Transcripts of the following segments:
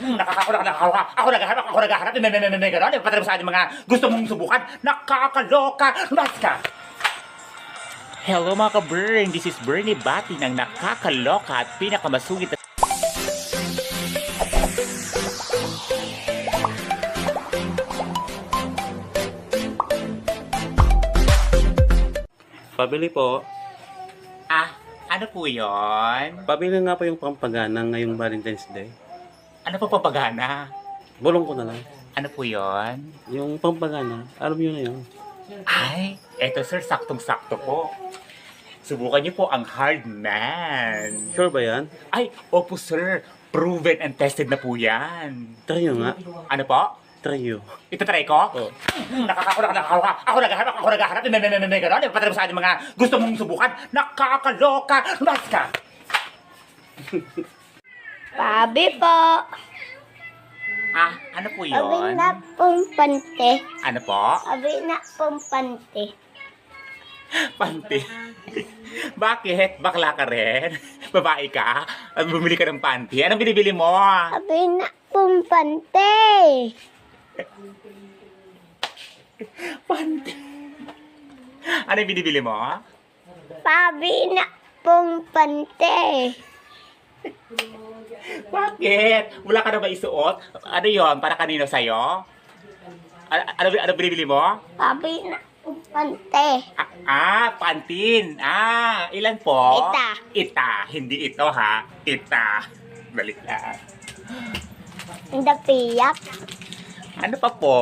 Nakakaloka. Ako naghahanap. May gano'n. Patay mo sa ating mga gusto mong subukan. Nakakaloka. Mas ka. Hello mga ka-Burn. This is Bernie Bati ng nakakaloka at pinakamasugit na Pabili po. ano po yon? Pabili nga po yung pampagana ngayong Valentine's Day. Ano po papagana? Bulong ko na lang. Ano po yon? Yung pampagana, alam nyo na yun. Ay, eto sir, saktong-sakto po. Subukan niyo po ang hard man. Sure ba yan? Ay, opo sir. Proven and tested na po yan. Try nyo nga. Ano po? Try nyo. Ito try ko? Oo. Nakakaloka. Ako naghahanap. May gano'n. Patay mo sa ating mga gusto mong subukan. Nakakaloka. Mas ka. Pabi po. Ano po Abi yun? na pong pante. Ano po? Abi na pong pante. Panty. Bakit? Bakla ka rin? Babae ka? At bumili ka ng panty? Anong binibili mo? Abi na pong pante. Panty. Ano yung binibili mo? Pabi na pong pante. Bakit? Wala ka na ba isuot? Ano yon? Para kanino sa'yo? Ano binibili mo? Pabi na pong pante. Pantin. Ilan po? Ita. Ita. Hindi ito ha. Ita. Balik lang. Hindi piyak. Ano pa po?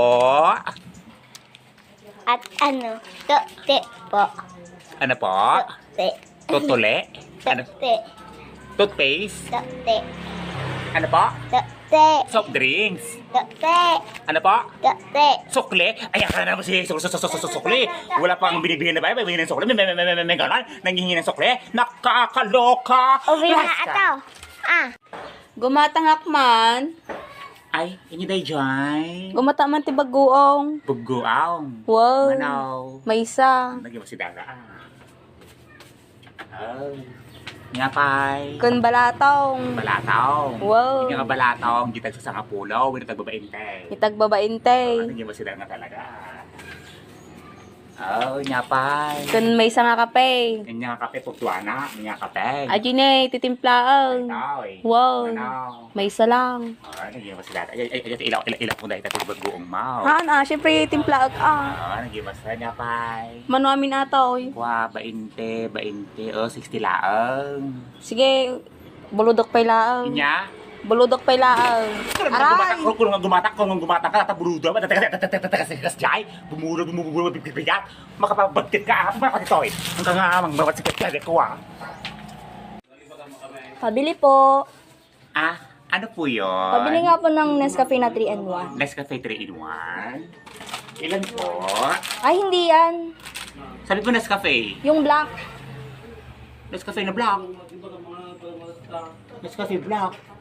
At ano? Tote po. Ano po? Tote. Tutule? Ano? Tote. Toothpaste? Tote. Ano po? Tote. Soft drinks? Tote. Ano po? Tote. Sukle? Ayan ka na naman si sukle. Wala pang binibigyan na ba? May ng sukle? May ganon? Nanghihingi ng sukle? Nakakaloka! Uwi na Basta. ato. Gumatangak man, Ay, ini day jay. gumata man ti baguong. Buguaw. Wow. Manaw. May isa. Lagi mo si Dara. Oh. Ngapay. Kun balatong. Balataw. Wow. Hindi nga balataw. Hindi tag sa sangapulo. Hindi tag babainte. Itag babainte. Hindi mo si Dara talaga. Oh, ngapay. Kun may isa nga kape. Yan nga kape, putwana. Yan nga kape. Ajine, titimplaang. Ay, Wow. Ano? May isa lang. Naging mas data. Ilaw ko dahil ito bagoong mau. Haan syempre timplaag Naging mas niya pay. Manuamin ata oy. Kwa, 20, 60 laang. Sige, buludok pay laang. Inya? Buludok pay laang. Aray! Kung gumatak ka, nataburudo ba? Teka, jay. Bumuro, bibigat. Makapabagtit ka, makatitoy. Ang kangamang bawat sikat ka, ko Pabili po. Ano po yun? Pabili nga po ng Nescafe na 3-in-1. Nescafe 3-in-1. Ilan po? Ay, hindi yan. Sabi ko Nescafe. Yung black. Nescafe na black. Nescafe black.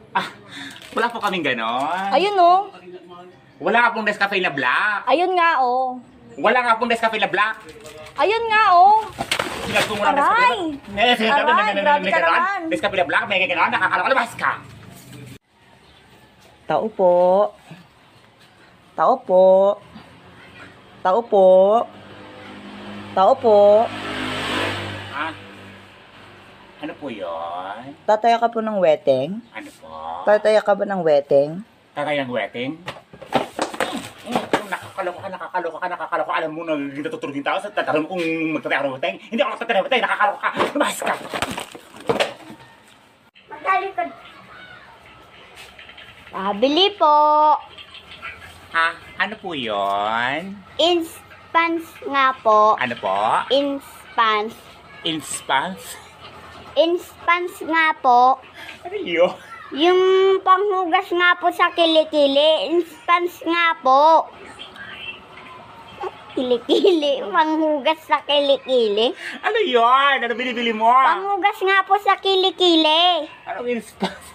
Wala po kaming ganon. Ayun oh. Wala nga pong Nescafe na black. Ayun nga oh. Wala nga pong Nescafe na black. Ayun nga oh. Sinag ko muna Aray! Aray, grabe ka naman. Nescafe na black, may ganon. Nakakalabas ka. Tao po. Tao po. Tao po. Tao po. Ano po yun? Tataya ka po ng weteng? Ano po? Tataya ka ba ng weteng? Kagayang wedding? Nakakaloka. Alam mo na natutulog yung tao sa tatanong kung magtataya ka ng wedding. Hindi ako nagtataya ng wedding. Nakakaloka ka. Lumahas ka. Magkalikod. Pabili po. Ano po yun? Inspans nga po. Ano po? Inspans. Inspans? Inspans nga po. Ano yun? Yung panghugas nga po sa kilikili. Inspans nga po. Kilikili. Panghugas sa kilikili. Ano yun? Ano binibili mo? Panghugas nga po sa kilikili. Anong inspans?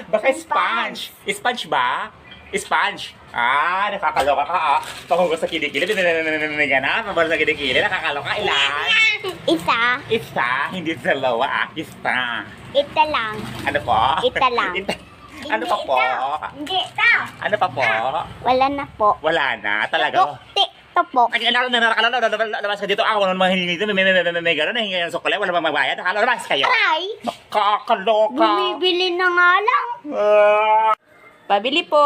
Baka sponge. Sponge ba? Sponge. Nakakaloka ka Pahugas sa kilikili. Pahugas sa kilikili. Nakakaloka. Ilan? Isa. Isa. Hindi dalawa Isa. Ita lang. Ano po? Ita lang. Ano pa po? Hindi ito. Ano pa po? Wala na po. Wala na, talaga. Tukti. Ito po. Ay, labas ka dito. Ako naman mahihingi dito. May gano'n. Nahingi ng sukle. Wala mang magbayad. Labas kayo. Aray. Nakakaloka. Bumibili na nga lang. Pabili po.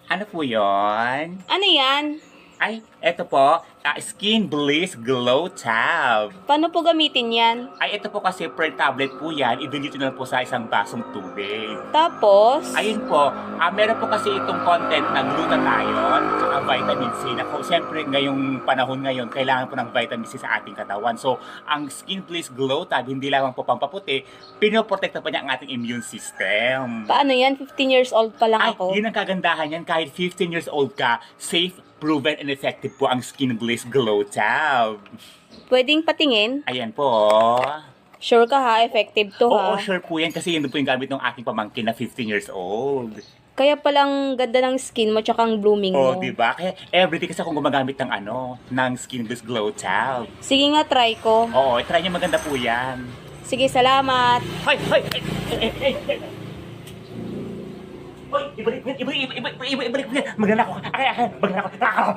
Ano po yun? Ano yan? Ay, eto po. Skin Bliss Glow Tab. Paano po gamitin yan? Ay, ito po kasi per tablet po yan. I-dilute nyo na po sa isang basong tubig. Tapos, Ayun po, meron po kasi itong content ng glutathione at vitamin C na po, siyempre ngayong panahon ngayon, kailangan po ng vitamin C sa ating katawan. So, ang Skin Bliss Glow Tab, hindi lamang po pampaputi, pinoprotekta pa niya ang ating immune system. paano yan? 15 years old pa lang Ay, ako. yun ang kagandahan yan. Kahit 15 years old ka, safe, proven, and effective po ang Skin Bliss Glow Tab. Pwedeng patingin? Ayan po. Sure ka ha? Effective to Oo, ha? sure po yan kasi yun po yung gamit ng aking pamangkin na 15 years old. Kaya palang ganda ng skin mo tsaka ang blooming Oh, mo. di ba? Kaya everyday kasi akong gumagamit ng ng Skin Bliss Glow Tab. Sige nga, try ko. Oo, try niyo, maganda po yan. Sige, salamat. Hoy, hoy! Hoy, ibalik mo yan. Magnanako ka. Magnanako.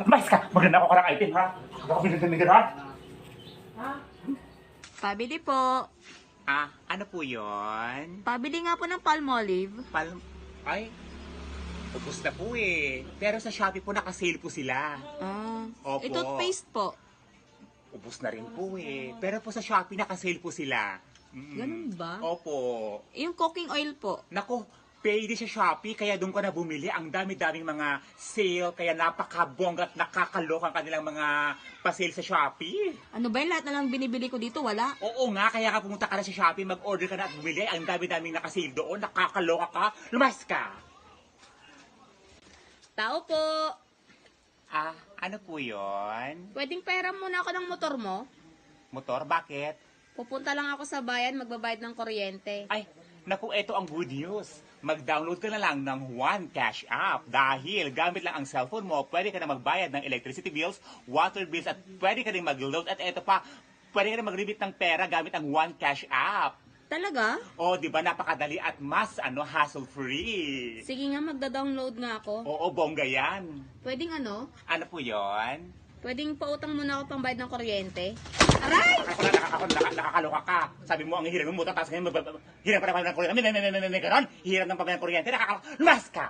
Mais ka. Magnanako ka ng item, ha? Ako pinagdamigan, ha? Pabili po. Ano po yun? Pabili nga po ng Palmolive. Ay, ubus na po eh. Pero sa Shopee po, nakasale po sila. Opo. Ito toothpaste po. Ubus na rin po eh. Pero po sa Shopee, nakasale po sila. Ganun ba? Opo. Yung cooking oil po. Nako, pwede sa Shopee, kaya doon ko na bumili. Ang dami-daming mga sale, kaya napakabongga at nakakaloka ang kanilang mga pa-sale sa Shopee. Ano ba yung lahat na lang binibili ko dito? Wala. Oo nga, kaya ka pumunta ka na sa Shopee, mag-order ka na at bumili. Ang dami-daming nakasale doon, nakakaloka ka. Lumas ka! Tao po. Ano po yon? Pwedeng pahiram muna ako ng motor mo? Motor, bakit? Pupunta lang ako sa bayan, magbabayad ng kuryente. Ay, naku, eto ang good news. Mag-download ka na lang ng One Cash App dahil gamit lang ang cellphone mo, pwede ka na magbayad ng electricity bills, water bills, at pwede ka rin mag-load. At eto pa, pwede ka na mag-remit ng pera gamit ang One Cash App. Talaga? O, di ba, napakadali at mas, hassle-free. Sige nga, magda-download nga ako. Oo, bongga yan. Pwedeng ano? Ano po yon? Pwedeng pautang muna ako pang bayad ng kuryente. Nakakaloka ka. Sabi mo, ang hiram ng motor, tapos ngayon, hiram pa naman ng kuryente. May ganon. Hiram ng pambayad ng kuryente. Nakakaloka. Lumas ka!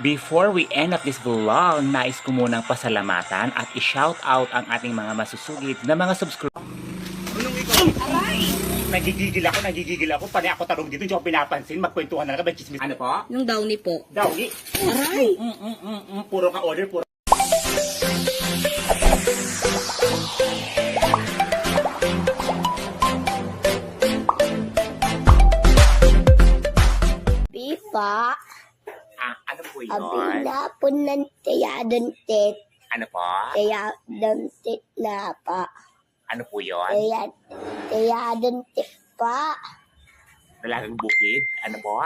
Before we end up this vlog, nais ko munang pasalamatan at i-shout out ang ating mga masusugid na mga subscribers. Nagigigil ako. Panay ako tarong dito, hindi ako pinapansin. Magkwentuhan na lang, may chismis. Ano po? Yung downy po. Dawgi. Aray! Puro ka order, puro. Pipa. Ano po yun? Abila po ng tiyadon tit. Ano po? Tiyadon tit na pa. Ano po yun? Tiyadon tit pa. Dalagang bukid? Ano po?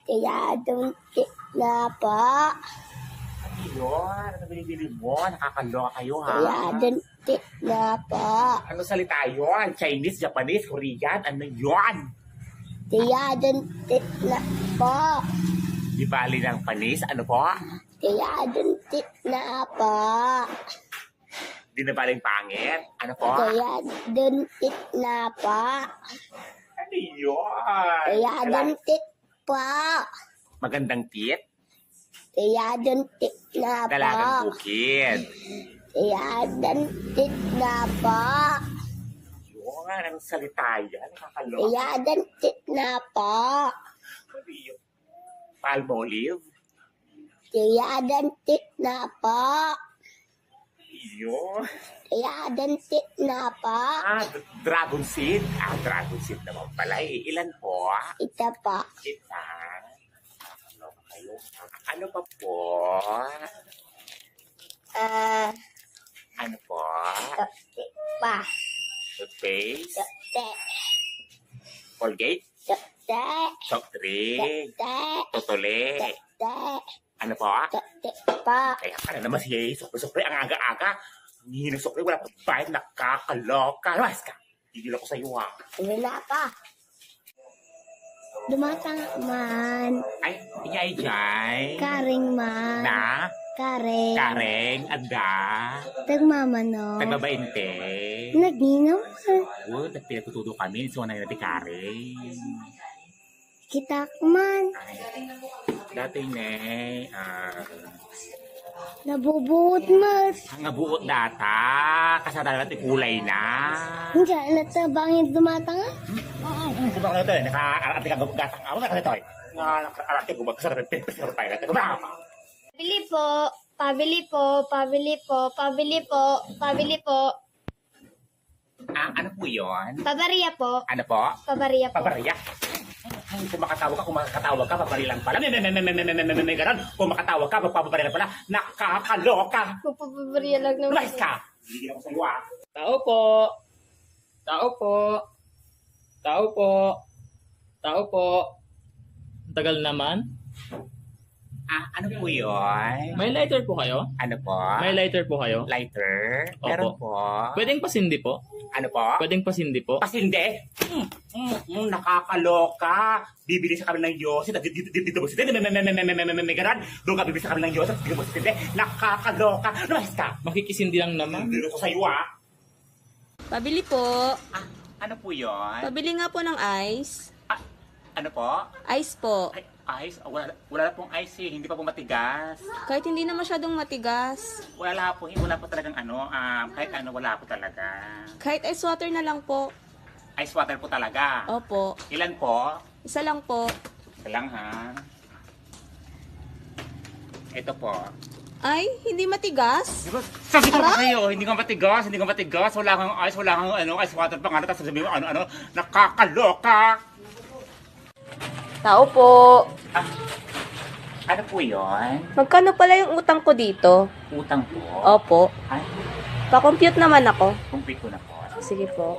Tiyadon tit na pa. Yun, ano binibili mo? Nakakaloka kayo, ha? Tiyadon tit na pa. Ano salita yun? Chinese, Japanese, Korean? Ano yun? Tiyadon tit na pa. Di bali ng panis? Ano po? Tiyadon tit na pa. Di na baling pangit? Ano po? Tiyadon tit na pa. Ano yun? Tiyadon tit pa. Magandang tit? Tiyadon tit na pa. Dalagang bukid? Tiyadon tit na pa. Yun, anong salita yan? Nakakaloka. Tiyadon tit na pa. Ano yun? Palmolive? Tiyadon tit na pa. Yun. Tiyadon tit na pa. Dragon seed? Dragon seed naman pala eh. Ilan po? Ita pa. Isa. Ano kayo? Ano pa po? Ano po? Tit pa. Toothpaste? Te. Colgate? Te. Soft drink? Te. Totole? Te. Ano po? Tit pa. Kaya ka na naman siya sukli-sukli. Ang aga-aga. Ang hihinang sukli. Wala pang bayad. Nakakaloka. Lumas ka. Higil ako sa iyo ha. Wala pa. Dumatanga man. Ay, ijay. Karing man. Na, Kareng. kareng, anda, Tagmamano. tagbabainte. Nagningaw. Oh, pinatutudo kami. So, na natin kareng. Kita man. Dati na, Nabubuot mas. ang buot data, kasada natin kulay na. Hindi alata bangin dumatanga. Kumang na ito eh, naka-arati ka gatang ako, naka ito eh. Naka-arati ko magkasarap yung pinapasarap tayo natin. Kumang! Pabili po. Pabili po. Pabili po. Pabili po. Pabili po. Ano po yun? Pabariya po. Ano po? Pabariya po. Pabariya? Kung makatawag ka, papabari lang pala. May ganon. Kung makatawag ka, papabari lang pala. Nakakaloka! Pabariya lang naman. Lumayas ka! Hindi ako sa iyo ah. Tao po. Tao po. Tao po. Tao po. Ang tagal naman. Ano po yun? May lighter po kayo? Ano po? May lighter po kayo? Lighter? Opo. Meron po. Pwedeng pasindi po? Ano po? Pwedeng pasindi po? Pasinde? Nakakaloka. Bibili sa kami ng Diyos. Dito mo sitindi. May ganon. Doon ka bibili sa kami ng Diyos. Dito mo sitindi. Nakakaloka. Lumayas ka. Makikisindi lang naman. Hindi ko sa iyo ah. Pabili po. Ano po yun? Pabili nga po ng ice. Ano po? Ice po. Ay, ice? Wala na pong ice eh. Hindi pa po matigas. Kahit hindi na masyadong matigas. Wala po talagang ano. Kahit ano, wala po talaga. Kahit ice water na lang po. Ice water po talaga. Opo. Ilan po? Isa lang po. Isa lang ha. Ito po. Ay, hindi matigas? Diba? Sabi ko ba sa'yo, hindi ka matigas, wala kang ice, wala kang ice water pa nga, tapos sabihin mo, nakakaloka! Tao po. Ano po yun? Magkano pala yung utang ko dito? Utang po? Opo. Ay, Pa-compute naman ako. kumpit ko na po. Sige po.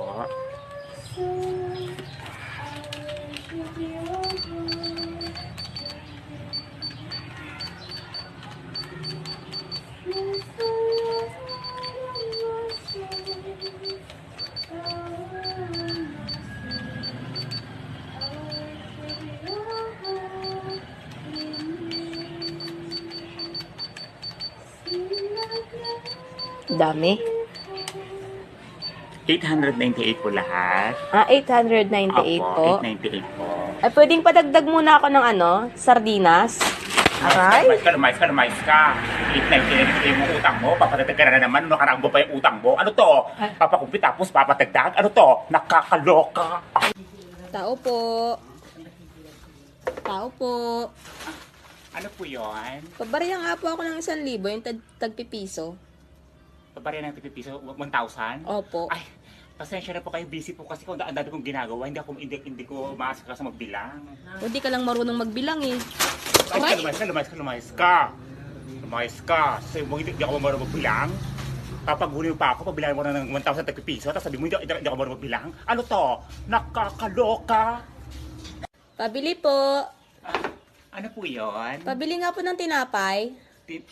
Dami. 898 po lahat. 898 po. 898 po. Ay, pwedeng padagdag muna ako ng sardinas. Aray? Lumayas ka. 898 po yung utang mo, papatagdag ka na naman, nakaraan mo pa yung utang mo. Ano to? Papakumpit tapos papatagdag? Ano to? Nakakaloka! Tao po. Tao po. Ano po yun? Pabariya nga po ako ng 1,000, yung tagpipiso. Pabarya ng pipiso, 1,000? Opo. Ay, pasensya na po kayo, busy po kasi kung ang dami kong ginagawa, hindi ko maasaka sa magbilang. Hindi ka lang marunong magbilang eh. Lumayas ka. Sabi mo, hindi ako marunong magbilang. Papaghuli mo pa ako, pabilang mo na ng 1,000 piso, tapos sabi mo, hindi ako marunong magbilang. Ano to? Nakakaloka! Pabili po. Ano po yun? Pabili nga po ng tinapay.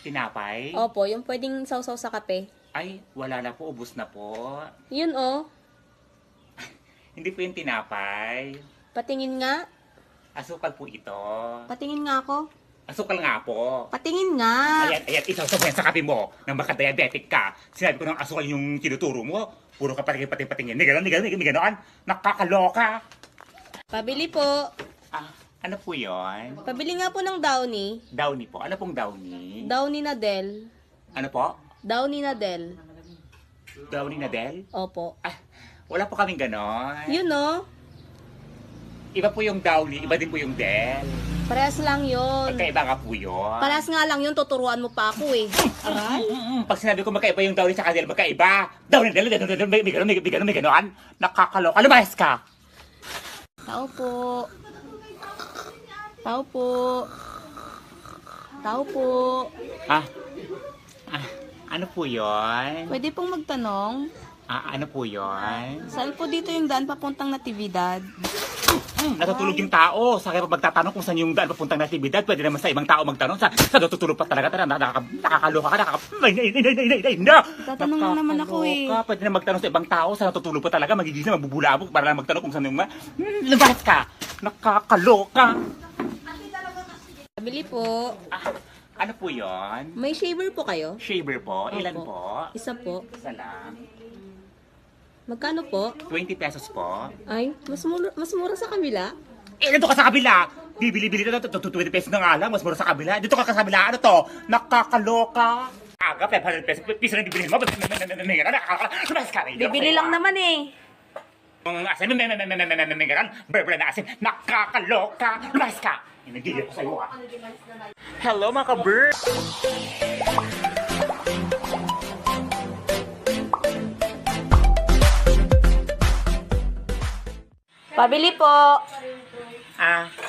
Tinapay? Opo, yung pwedeng sausaw sa kape. Ay, wala na po, ubos na po. Yun oh. Hindi po yung tinapay. Patingin nga. Asukal po ito. Patingin nga ako. Asukal nga po. Patingin nga. Ayan, isaw mo yan sa kape mo nang baka diabetic ka. Sinabi ko ng asukal yung tinuturo mo. Puro ka patingin. May ganon. Nakakaloka. Pabili po. Ano po yon? Pabili nga po ng Downy. Downy po. Ano pong Downy? Downy na Del. Ano po? Downy na Del. Downy na Del? Opo. Wala po kaming ganon. Yun oh. Iba po yung Downy, iba din po yung Del. Parehas lang yun. Magkaiba nga po yun. Parehas nga lang yun, tuturuan mo pa ako eh. Aray. Pag sinabi ko magkaiba yung Downy sa Del, magkaiba. Downy, Del, may ganon. Nakakaloka. Lumayas ka. Tao po. Tao po. Tao po. Ano po yun? Pwede pong magtanong, Ano po yun? saan po dito yung daan papuntang Natividad? Natutulog yung tao. Sa kaya magtatanong kung saan yung daan papuntang natibidad, pwede naman sa ibang tao magtanong. Sa natutulog pa talaga. Nakakaloka ka. Tatanong lang naman ako eh. Nakakaloka. Pwede na magtanong sa ibang tao. Sa natutulog pa talaga. Magigising na magbubulabog para lang magtanong kung saan yung lumabas ka. Nakakaloka. Pabili po. Ano po yon? May shaver po kayo? Shaver po. Ilan Opo. po? Isa po. Isa lang. Magkano po? 20 pesos po. Ay, mas mura sa kabila. Eh, dito ka sa kabila. Bibili-bili na 20 pesos na nga lang. Mas mura sa kabila. Dito ka sa kabila. Ano to? Nakakaloka. Aga, 500 pesos. Piso na bibilihin mo. Bibili lang naman eh. Asin, Berbera na asin. Nakakaloka. Lumayas ka. Nagigil ko sa'yo ah. Hello mga ka-bird. Pabili po.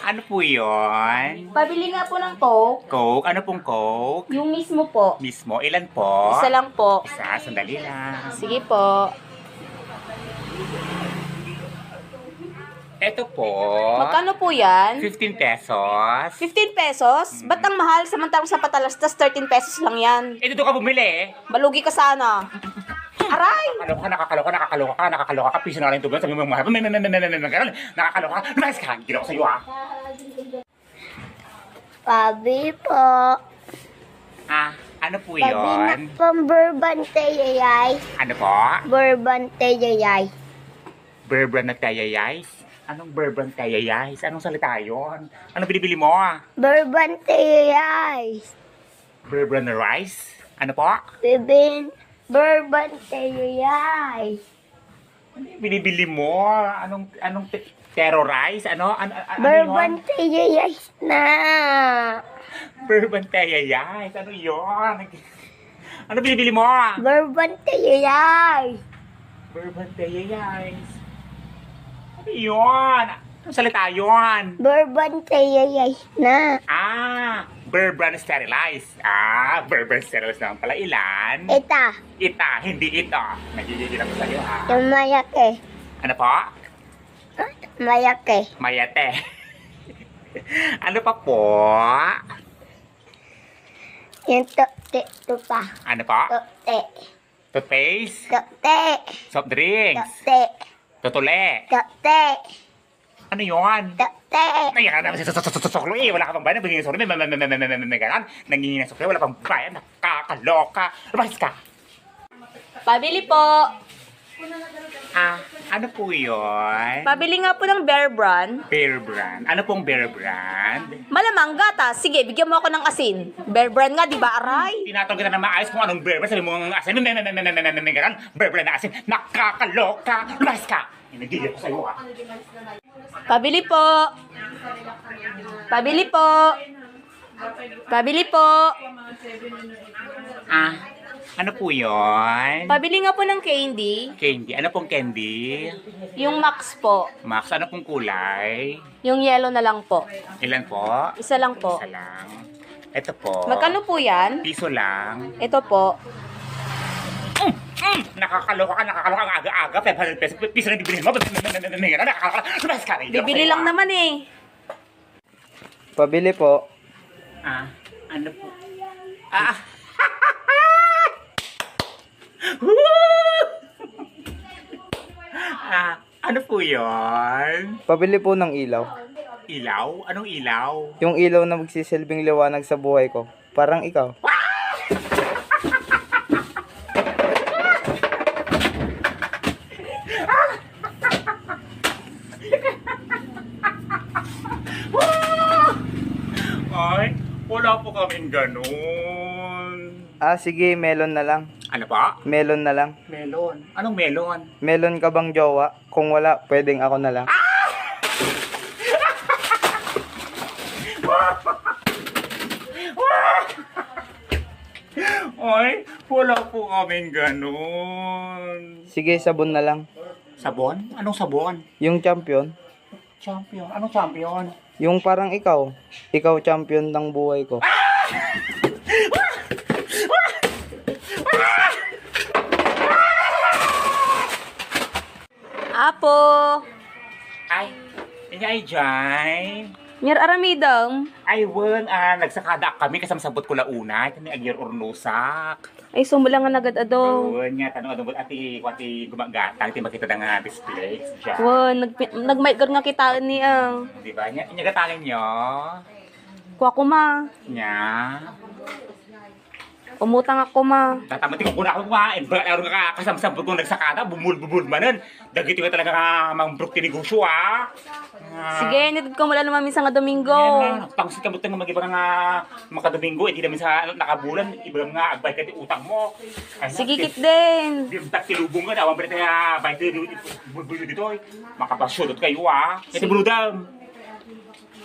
Ano po yun? Pabili nga po ng Coke. Coke? Ano pong Coke? Yung mismo po. Mismo? Ilan po? Isa lang po. Isa, sandali lang. Sige po. Ito po. Magkano po yan? 15 pesos. 15 pesos? Ba't ang mahal? Samantalang sa Patalastas, 13 pesos lang yan. Eh, dito ka bumili. Balugi ka sana. Aray! Nakakaloka ka. Piso na lang ito. Sabi mo, nakakaloka ka. Lumayas ka. Gila ko sa'yo ah. Pabi po. Ano po Pabi na yun? pang Burbante yayay. Ano po? Burbante yayay. Berbran na tayayay? Anong Berbran tayayay? Anong salita yun? Anong binibili mo? Burbante yayay. Berbran na rice? Ano po? Bibin. Burbante yayay. Binibili mo? Anong terrorize? Ano yun? Burbante yayay na. Berbran tayayay? Ano yun? Ano binibili mo? Burbante yayay. Berbran tayayay? Ano yun? Anong salita yun? Burbante yayay na. Berbran sterilized. Berbran sterilized naman pala. Ilan? Ita. Ita, hindi ito. Nagigigil ako sa'yo ha. Yung mayake. Ano po? Mayake. Mayate. Ano pa po? Yung tukte tupa. Ano po? Tukte. Toothpaste? Tukte. Soft drinks? Tukte. Tutule? Tukte. Ano yun? Tukte. Nayan naman sa suklo eh. Wala ka pang bayan. Nangingin suklo. Nangingin ng suklo. Wala pang bayan. Nakakaloka. Lumayas ka. Pabili po. Ano po yun? Pabili nga po ng Bear Brand. Bear brand. Ano pong bear brand? Malamang gatas. Sige, bigyan mo ako ng asin. Bear Brand nga, di ba, aray? Tinatawag kita na maayos kung anong bear brand. Sabi mo ang asin. Bear brand na asin. Nakakaloka. Lumayas ka. Nagigil ko sa'yo ah. Pabili po. Pabili po. Pabili po. Ano po yun? Pabili nga po ng candy. Candy. Ano pong candy? Yung Max po. Max, ano pong kulay? Yung yellow na lang po. Ilan po? Isa lang po. Isa lang. Ito po. Magkano po yan? Piso lang. Ito po. Nakakaloka ka. Ang aga-aga. 500 pesos. Piso na bibilihin mo. Nakakaloka. Lumayas ka. Bibili lang naman eh. Pabili po. Ano po? Ano po yun? Pabili po ng ilaw. Ilaw? Anong ilaw? Yung ilaw na magsisilbing liwanag sa buhay ko. Parang ikaw. Ay, wala po kaming ganun. Sige, melon na lang. Ano pa? Melon na lang. Melon. Anong melon? Melon ka bang jowa? Kung wala, pwedeng ako na lang. Ay, wala po kaming ganun. Sige, sabon na lang. Sabon? Anong sabon? Yung champion. Champion. Anong champion? Yung parang ikaw. Ikaw champion ng buhay ko. Apo. Ay, Ingay dyan. Mir aramidang. Ay, wan, nagsakada kami kasama sabot ko launa. Ito ni Agyar Urnusak. Ay, sumulangan agad ado. Wan nga, tanong adong ati gumagatang, ti makita na nga display. Dyan. Wan, nag-mic nga kitaan niya. Di ba? Nya gatangin nyo. Kuha ko ma. Nya. Umutang ako ma. Tatamati ko kuna ako kumain. Baga araw nga kasama-sabot ko nagsakada, bumul-bumul manan. Dagiti ka talaga nga mambruk ti negosyo, Sige, nitid ko mula naman minsan nga Domingo. Yan na. Pangsit ka mo nga mag-iba nga makadomingo, hindi namin sa nakabulan, iba nga agbay ka ti utang mo. Ay, Sige, kit din. Di ba tilubong nga, awan ba rin tayo bay bulbulo dito, makapasyodot kayo, Ito buludam.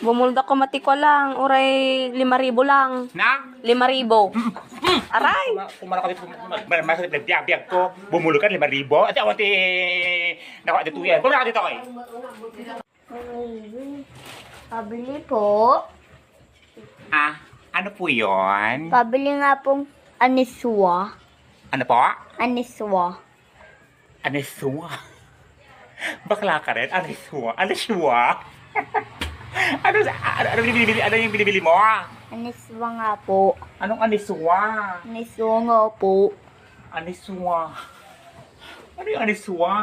Bumulda ko matiko lang. Uray, 5,000 lang. Na? 5,000. Aray! Kung malaki dito, masakit na biyag-biyag ko, bumulo ka, 5,000. At awan ti, nakuha dito yan. Kung dito kayo. Pabili po. Ano po yun? Pabili nga pong aniswa. Ano po? Aniswa. Aniswa. Bakla ka rin? Aniswa. Aniswa. Ano yung binibili mo? Aniswa nga po. Anong aniswa? Aniswa nga po. Aniswa. Ano yung aniswa?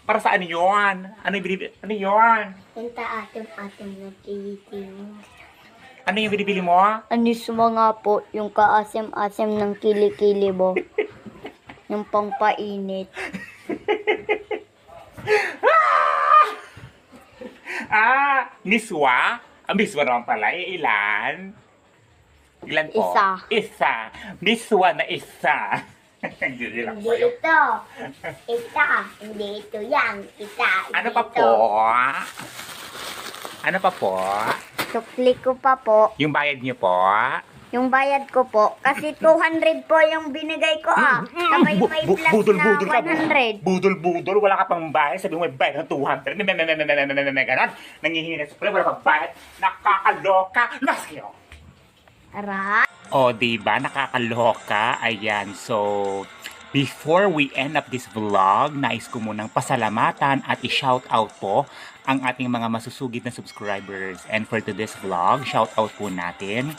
Para saan yun? Ano yung binibili? Ano yun? Hinta atom na tinitingin. Ano yung binibili mo? Aniswa nga po, yung kaasim-asim ng kilikili mo. Yung pangpainit. Miswa? Miswa naman pala. Ilan? Ilan po? Isa. Isa. Miswa na isa. Hindi lang po yun. Dito. Isa. Hindi ito yan. Isa. Ano pa po? Ano pa po? Sukli ko pa po. Yung bayad niyo po? Yung bayad ko po. Kasi 200 po yung binigay ko Sabay may plus na 100. Budol-budol, wala ka pang bayad. Sabi mo may bayad ng 200. Ganon. Nangihingi na supply, wala pang bayad. Nakakaloka. Mas kayo. Aray. Diba? Nakakaloka. Ayan. So, before we end up this vlog, nais ko munang pasalamatan at i-shout out po ang ating mga masusugid na subscribers. And for today's vlog, shout out po natin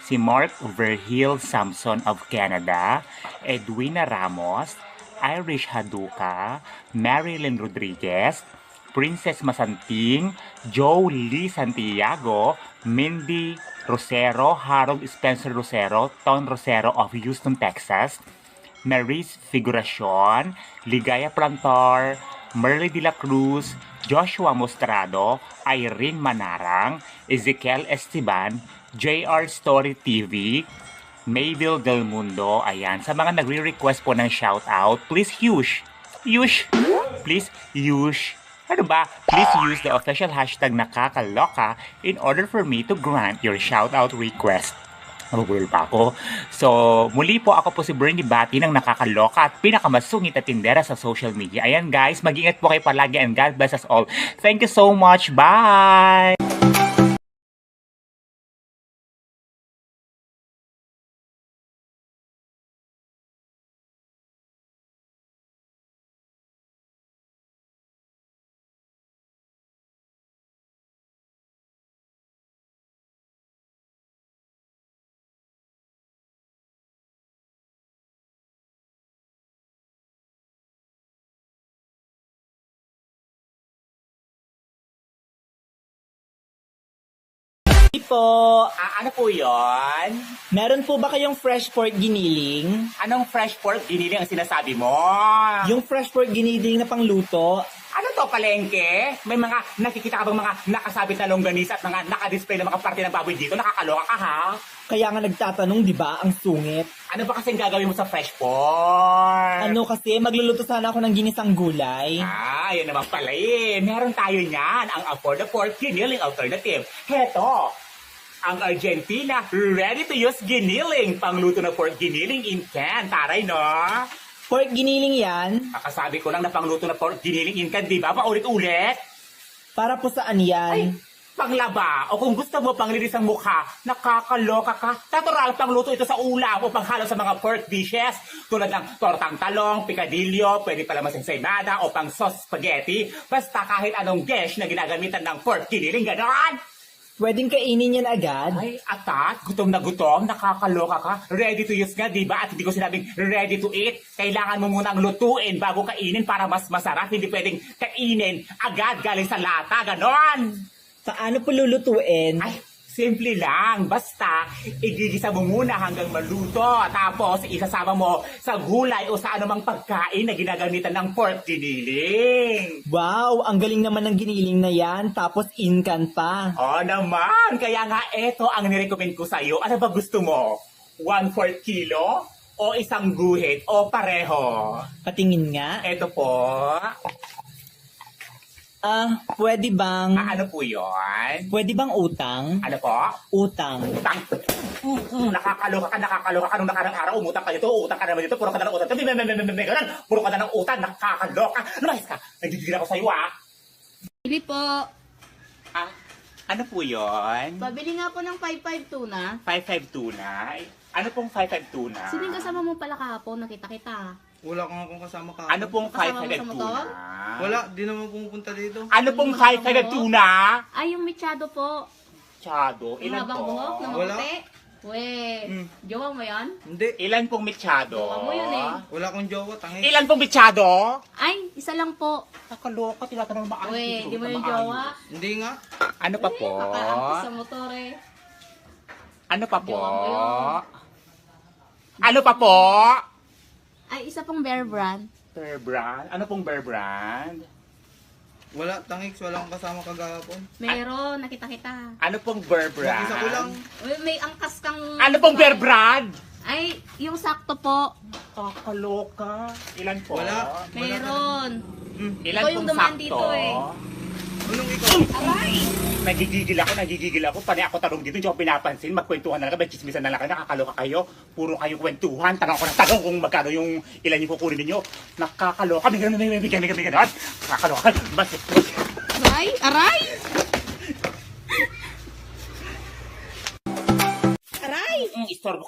si Mark Verhill Samson of Canada, Edwina Ramos, Irish Haduka, Marilyn Rodriguez, Princess Masanting, Joe Lee Santiago, Mindy Rosero, Harold Spencer Rosero, Ton Rosero of Houston, Texas, Maris Figuracion, Ligaya Plantar, Merly de la Cruz, Joshua Mostrado, Irene Manarang, Ezekiel Esteban, JR Story TV, Mayville Del Mundo. Ayan, sa mga nagre-request po ng shoutout, please use, please use the official hashtag nakakaloka in order for me to grant your shoutout request. Nabubulol pa ako. So, muli po ako po si Bernie Bati ng nakakaloka at pinakamasungit at tindera sa social media. Ayan guys, mag-ingat po kayo palagi and God bless us all. Thank you so much. Bye! Po, Ano po yon? meron po ba kayong fresh pork giniling? Anong fresh pork giniling ang sinasabi mo? Yung fresh pork giniling na pangluto? Ano to, palengke? May mga nakikita ka bang mga nakasabit na longganisa at mga nakadisplay na mga parte ng baboy dito? Nakakaloka ka, ha? Kaya nga nagtatanong, di ba, ang sungit. Ano ba kasing gagawin mo sa fresh pork? Ano kasi, magluluto sana ako ng ginisang gulay. Yun naman pala eh. Meron tayo niyan, ang Afford the Pork Giniling Alternative. Heto, ang Argentina ready-to-use giniling. Pangluto na pork giniling in can. Taray, no? Pork giniling yan? Kakasabi ko lang na pangluto na pork giniling in can, di ba? Paulit-ulit. Para po saan yan? panglaba o kung gusto mo panglinis ang mukha, nakakaloka ka. Natural pangluto ito sa ulam o panghalo sa mga pork dishes tulad ng tortang talong, picadillo, pwede pala masensaymada o pang sauce spaghetti. Basta kahit anong dish na ginagamitan ng pork giniling, ganon! Pwedeng kainin yan agad. Ay, atat, gutom na gutom, nakakaloka ka. Ready to use nga, di ba? At hindi ko sinabing ready to eat. Kailangan mo munang lutuin bago kainin para mas masarap. Hindi pwedeng kainin agad galing sa lata, ganon! Paano po lulutuin? Ay, simple lang. Basta, igigisa mo muna hanggang maluto. Tapos, isasama mo sa gulay o sa anumang pagkain na ginagamitan ng pork giniling. Wow, ang galing naman ng giniling na yan. Tapos inkan pa. Oo naman. Kaya nga, eto ang nirecommend ko sa'yo. Ano ba gusto mo? 1/4 kilo? O isang guhit? O pareho? Patingin nga. Eto po. Pwede bang... Ano po yun? Pwede bang utang? Ano po? Utang. Utang. Nakakaloka ka nung nakarang araw. Umutang ka dito, utang ka naman dito. Puro ka na ng utang. Ganun. Puro ka na ng utang. Nakakaloka. Lumayas ka. Nagigigil ako sa'yo, ah. Bili po. Ah, ano po yun? Pabili nga po ng 5-5 tuna. 5/5 tuna. Ano pong 5/5 tuna? Sino yung kasama mo pala kahapon? Nakita kita. Wala kang akong kasama ka. Ano pong Kasama mo 5/5 sa tuna? motor? Wala, di naman pumupunta dito. Ano pong 5/5 tuna? Ay, yung mechado po. Mechado. Yung Ilan habang po? buhok na Wala. maputi. We, jowa mo yan? Hindi. Ilan pong mechado? Jowa mo yun eh. Wala akong jowa, tangi. Ilan pong mechado? Ay, isa lang po. Nakakaloka. Tinatanong maayos. We, di mo yung Maayos. jowa? Hindi nga. Ano pa po? Nakaantos sa motor eh. Ano pa po? Jowa mo yun. Ano pa po? Ay, isa pong bear brand. Bear brand? Ano pong bear brand? Wala, tangix. Wala akong kasama kagahapon. Meron, nakita kita. Ano pong bear brand? Mag-isa ko lang. May angkas kang... Ano pong bear brand? Ay, yung sakto po. Kakaloka. Ilan po? Wala. Meron. Ilan Ikaw yung pong dumaan sakto? dito eh. Anong ikaw? Nagigigil ako. Panay ako tanong dito, hindi ako pinapansin. Magkwentuhan na lang, may chismisan na lang kayo. Nakakaloka kayo. Puro kayo kwentuhan. Tanong ako ng tanong kung magkano yung ilan yung kukunin ninyo. Nakakaloka. Bigyan. Nakakaloka. Basta. Aray! Aray! Aray!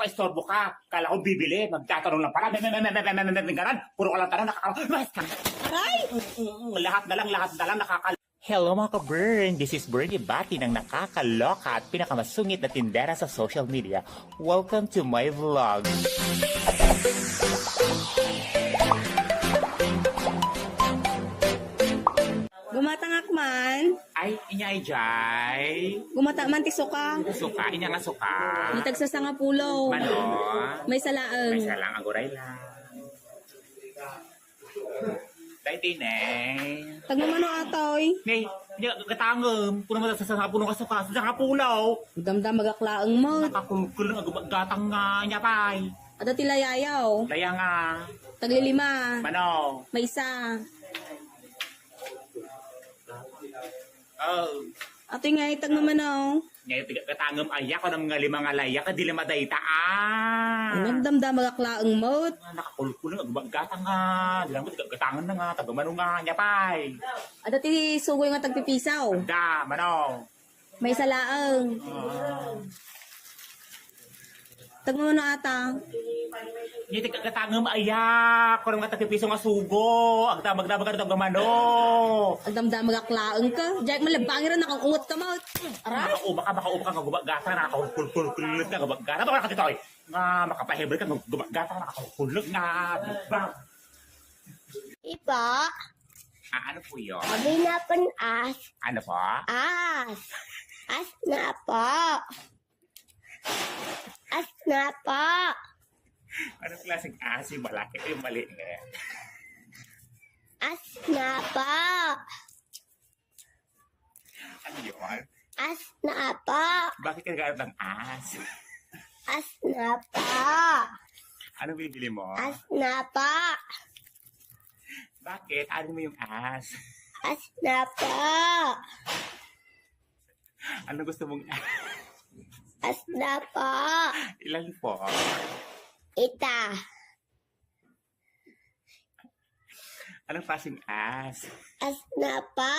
Istorbo ka. Kala ko bibili. Magtatanong lang pala. Ganon. Puro ka lang tanong. Nakakaloka. Basta. Aray! Lahat na lang nakakaloka. Hello mga ka-burn! This is Bernie Bati ng nakakaloka at pinakamasungit na tindera sa social media. Welcome to my vlog. Gumatangak man. Ay, inyay jay. Gumata man ti suka. Suka, inya nga suka. Matagsa sa nga pulo. Mano? May salaang. May salang aguray lang. Dahil tinay. Tagmamano atoy. Nay, hindi katangam. Puno mo sa puno ka suka. Sa kapulaw. Damdam magaklaang mo. Nakakulong gatang nga niya pay. Ada tilayayaw. Laya nga. Taglilima. Mano? May isa. Oh. Ato nga tagmamano. Ngayon, katangam ayak ko ng mga lima nga layak, kadili madayta Damdam magaklaang mo. Nakakulkulong, agbagatang nga. Dilang mo, gatangan na nga, tagamano nga, nyapay. Ada ti sugoy nga tagpipisaw. Da, mano. May salaang. Tagmamano ata. Ngayon, katangam ayak ko ng mga tagipiso nga sugo. Agdamag-damag ka tagamano. Damdam magaklaang ka. Jack malabangin rin nakakungot ka mo. Aray. Makauba ka nga gumagata, nakakulkulkulot ka gumagata. Baka nakatitoy. Nga makapahebre ka, gumagata, nakakulkulot nga. Bang. Ipo, Ano po yun? sabi na po ng as. Ano po? As. As na po. As na po. Anong klaseng asim? Malaki o yung mali nga? As na po. Ano yun? As na po. Bakit ka nagkaroon ng as? As na po. Ano bibili mo? As na po. Bakit? Ano mo yung as? As na po. Ano gusto mong As na po. Ilan po? Ita. Anong klaseng as? As na po.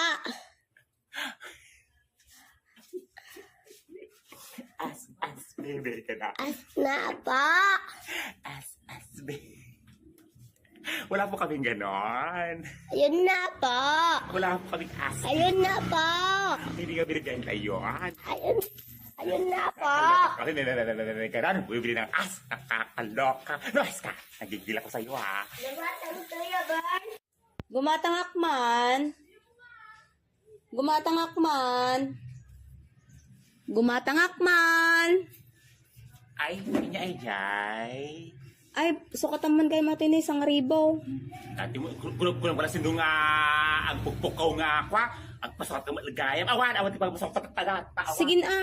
Hindi ka na. As na po. Be. Wala po kaming ganon. Ayun na po. Wala po kaming as. Ayun na po. Hindi ka binibenta yun. Ayun na po. Kasi ganon, bumibili ng as. Nakakaloka. Nois ka. Nagigil ako sa'yo ha. Lumatang tuyo, Bern. Gumatangakman. Gumatangakman. Gumatangakman. Ay, hindi niya ay jay. Ay, sukatan man kay Martin na 1,000. Dati mo, kulang pala sindong ang pukpukaw nga kwa. Ang pasakot ng malagayam. Awan ti pagpasok patataga. Sige na.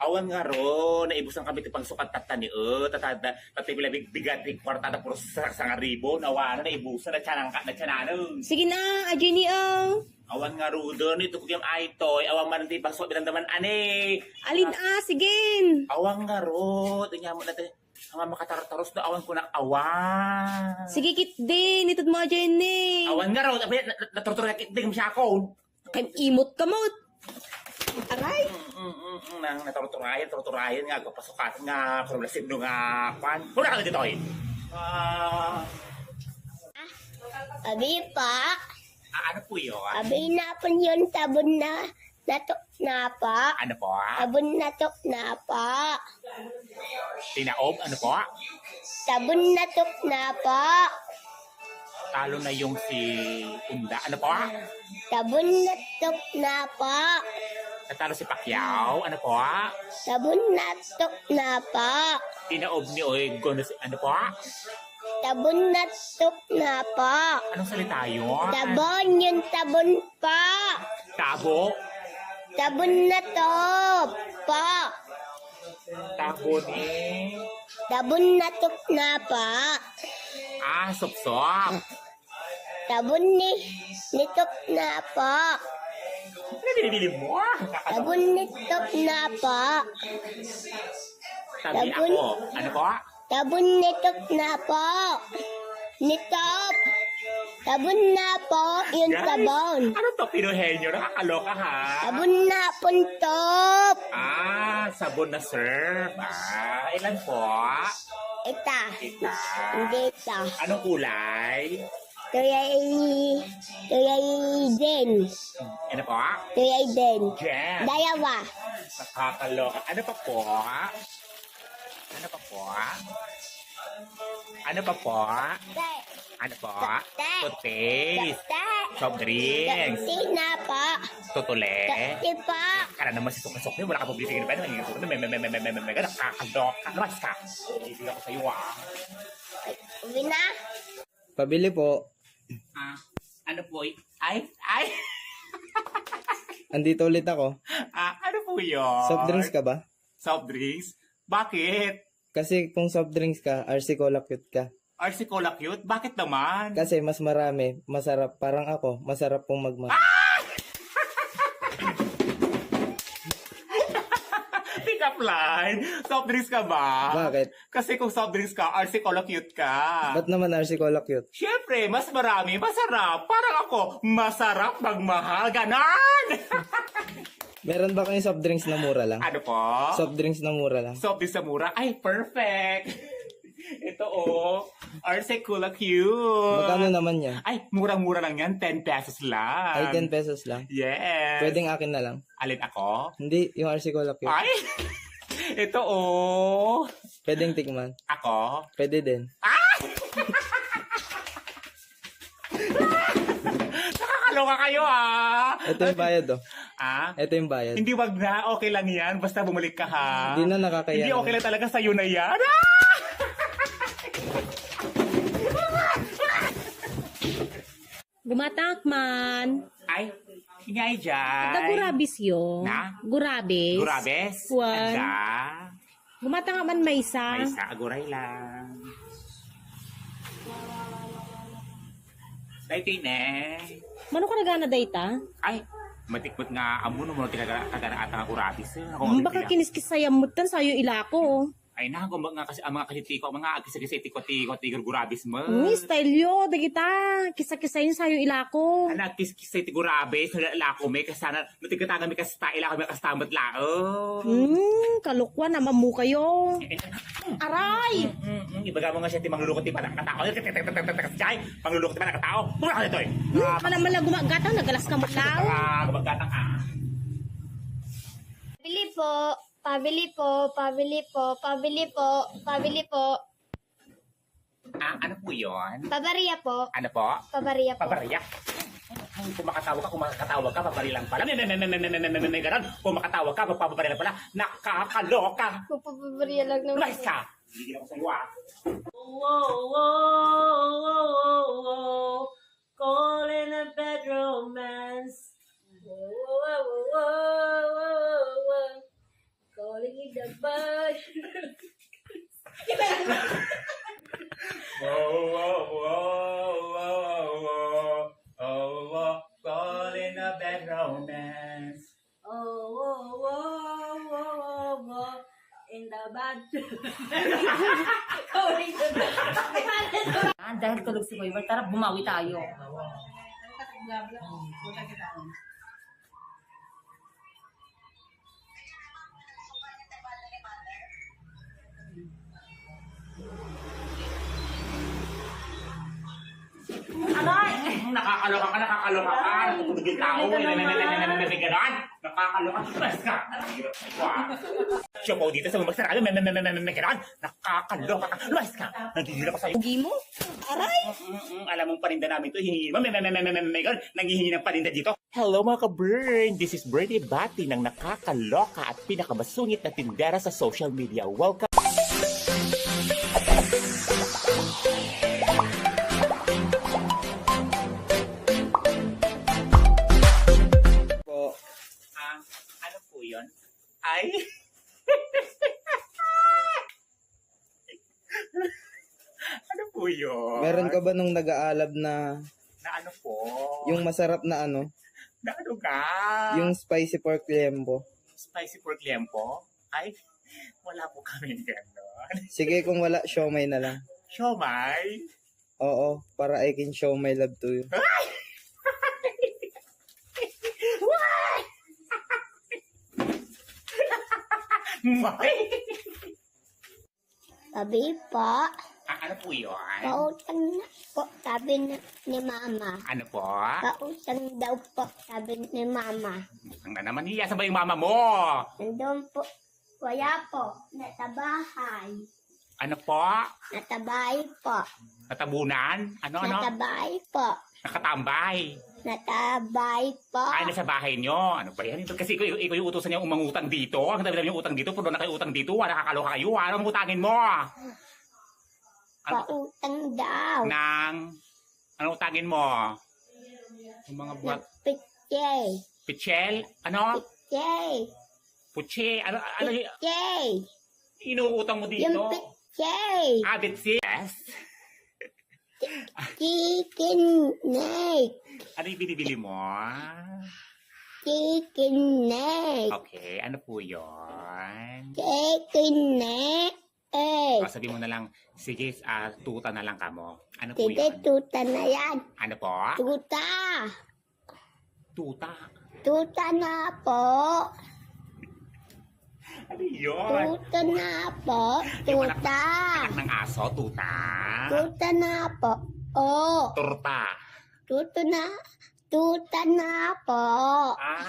Awan nga ro, naibusan kami ti pagsukat tatani tatada, tatibila bigat ti kwartada puro sa 1,000. Awan na naibusan na tiyanano. Sige na, Ajini oh. Awan nga ro doon, ito ko yung aitoy. Awan man ti pagsukat binandaman ane. Alin sige. Awan nga ro, tingnan mo natin. Ang makatartaros na awan ko ng awan. Sige kit din, itod mo Ajini. Awan nga ro, naturtura ka kiting siya ako. Kay imot ka mo. Aray. Nang naturturayan nga, pasukat nga, kurulasin nung kwan. Muna ka dito eh. Abi pa. Ano po yun? Abi na po yun sabon na natok na pa. Ano po? Sabon natok na pa. Tinaob? Ano po? Sabon natok na pa. Talo na yung si Unda. Ano po? Sabon natok na pa. Natalo si Pacquiao. Ano po? Sabon natok na pa. Tinaob ni Oy Ano po? Sabon natok na pa. Anong salita yun? Sabon yung sabon pa. Tabo? Sabon na to pa. Tabo ni... Sabon natok na pa. Sop-sop. Sabon nitok na pa. Ano binibili mo? Sabon nitok na pa. Sabi Sabon. ako. Ano po? Sabon nitok na pa. Nitop. Sabon na po yung Guys, sabon. Ano to? Pinuhenyo? Nakakaloka ha? Sabon na puntop. Sabon na surf. Ilan po? Ita. Ita. Hindi ita. Anong kulay? Tuyay din. Ano po? Tuyay din. Jam. Dalawa. Nakakaloka. Ano pa po? Ano pa po? Ano pa po? Ano po? Toothpaste. Soft drinks. Tina pa. Tutule. Pa. Kala naman si Sukasok niyo. Wala ka publicity na ba? Nakakaloka. Mas ka. Ibig ako sa'yo Uwi na. Pabili po. Ano po? Ay. Andito ulit ako. Ano po yun? Soft drinks ka ba? Soft drinks? Bakit? Kasi kung soft drinks ka, RC Cola cute ka. RC Cola cute? Bakit naman? Kasi mas marami, masarap. Parang ako, masarap pong magmahal. Pick up line. Soft drinks ka ba? Bakit? Kasi kung soft drinks ka, RC Cola cute ka. Ba't naman RC Cola cute? Siyempre, mas marami, masarap. Parang ako, masarap magmahal. Ganon! Meron ba kayong soft drinks na mura lang? Ano po? Soft drinks na mura lang. Soft drinks sa mura? Ay, perfect! Ito RC Cola cute. Magkano naman yan? Ay, murang-mura lang yan. 10 pesos lang. Ay, 10 pesos lang. Yes. Pwedeng akin na lang. Alin ako? Hindi, yung RC Cola cute. Ay! Ito Pwedeng tikman. Ako? Pwede din. Nakakaloka kayo Ito yung bayad oh. Ito yung bayad. Hindi, wag na. Okay lang yan. Basta bumalik ka ha. Hindi na nakakaya. Hindi, okay lang talaga sa'yo na yan. Gumatakman. Ay, ingay dyan. Gurabis yo. Na? Gurabis. Gurabes? Juan. Anda. Gumatangakman may isa. May isa, aguray lang. Dahil ne. Mano ka nagana dayta? Ay, matikot nga amo no mo kagana ata nga gurabis. Baka kiniskis sayam mutan sayo ilako. Ay na, kung nga kasi ang mga kasitiko, mga agkisa-kisitiko-tiko, tigurgurabis mo. style yo, dagita. Kisa-kisa yun sa'yo ilako. Anak, kisitiko-gurabis, nalako may kasana, natigatagan may kasta, ilako may kastamat lao. Kalukwa naman mo kayo. Aray! Ibaga mo nga siya, ti manglulukot ti palang katao. Jay, manglulukot ti palang katao. Muna ka nito eh. Manaman lang gumagatang, nagalas ka mo lao. Gumaggatang ka. Pabili po, pabili po, pabili po, pabili po, pabili po. Ano po yun? Pabariya po, Ano po? pabariya po. Pabariyak. Kung makatawag ka, papabari lang pala. May ganon. Kung makatawag ka, papabari lang pala. Nakakaloka. Pabariya lang naman. Lumayas ka. Hindi ako sa iyo ah. Calling a bad romance. Calling in the bush. Calling a bad romance. In the bad. Dahil tulog si Boy, tara bumawi tayo. Nakakaloka ka. Natutulog yung tao. May ganon. Nakakaloka. Lumayas ka. Siya po dito sa magsarado. May ganon. Nakakaloka ka. Lumayas ka. Nagigil ako sa'yo. Ugi mo? Aray! Alam mong paninda namin to. Hihingi mo. May ganon. Nanghihingi ng paninda dito. Hello mga ka-burn! This is Bernie Bati ng nakakaloka at pinakamasungit na tindera sa social media. Welcome! Po, Ano po yun? Ay! Ano po yun? meron ka ba nung nag-aalab na Na ano po? yung masarap na ano? Na ano ka? Yung spicy pork lembo? Spicy pork lempo? Ay, wala po kami gano'n. Sige, kung wala, siomay na lang. Siomay? Oo, para I can show my love to you. May! Sabi po, Ano po yun? pautang na po, sabi ni mama. Ano po? Pautang daw po, sabi ni mama. Ang na naman hiya, saan ba yung mama mo? Nandun po, wala po, natabahay. Ano po? Natabahay po, Natabunan? Ano? natabahay po, Nakatambay? natabahay po. Ay, nasa bahay nyo. Ano ba yan? Ito, kasi ikaw yung utusan niya umangutang dito. Ang dami-dami yung utang dito. Puro na kayo utang dito. Nakakaloka kayo. Anong utangin mo? Pautang daw. Anong utangin mo? Yung mga buhat. Pitye. Pichel? Ano? Pitye. Puche? Ano Pitye. inuutang mo dito? Yung pitye. Bitsi? Yes. Chicken neck. Ano yung binibili mo? Chicken neck. Okay, ano po yun? Chicken neck. O, sabi mo na lang, sige, tuta na lang kamo. Ano po Sige, yun? tuta na yan. Ano po? Tuta. Tuta. Tuta na po. Ano yun? Tuta na po. Yung anak Tuta. ng aso, tuta. Tuta na po. Oh. Turta. Tuta na po.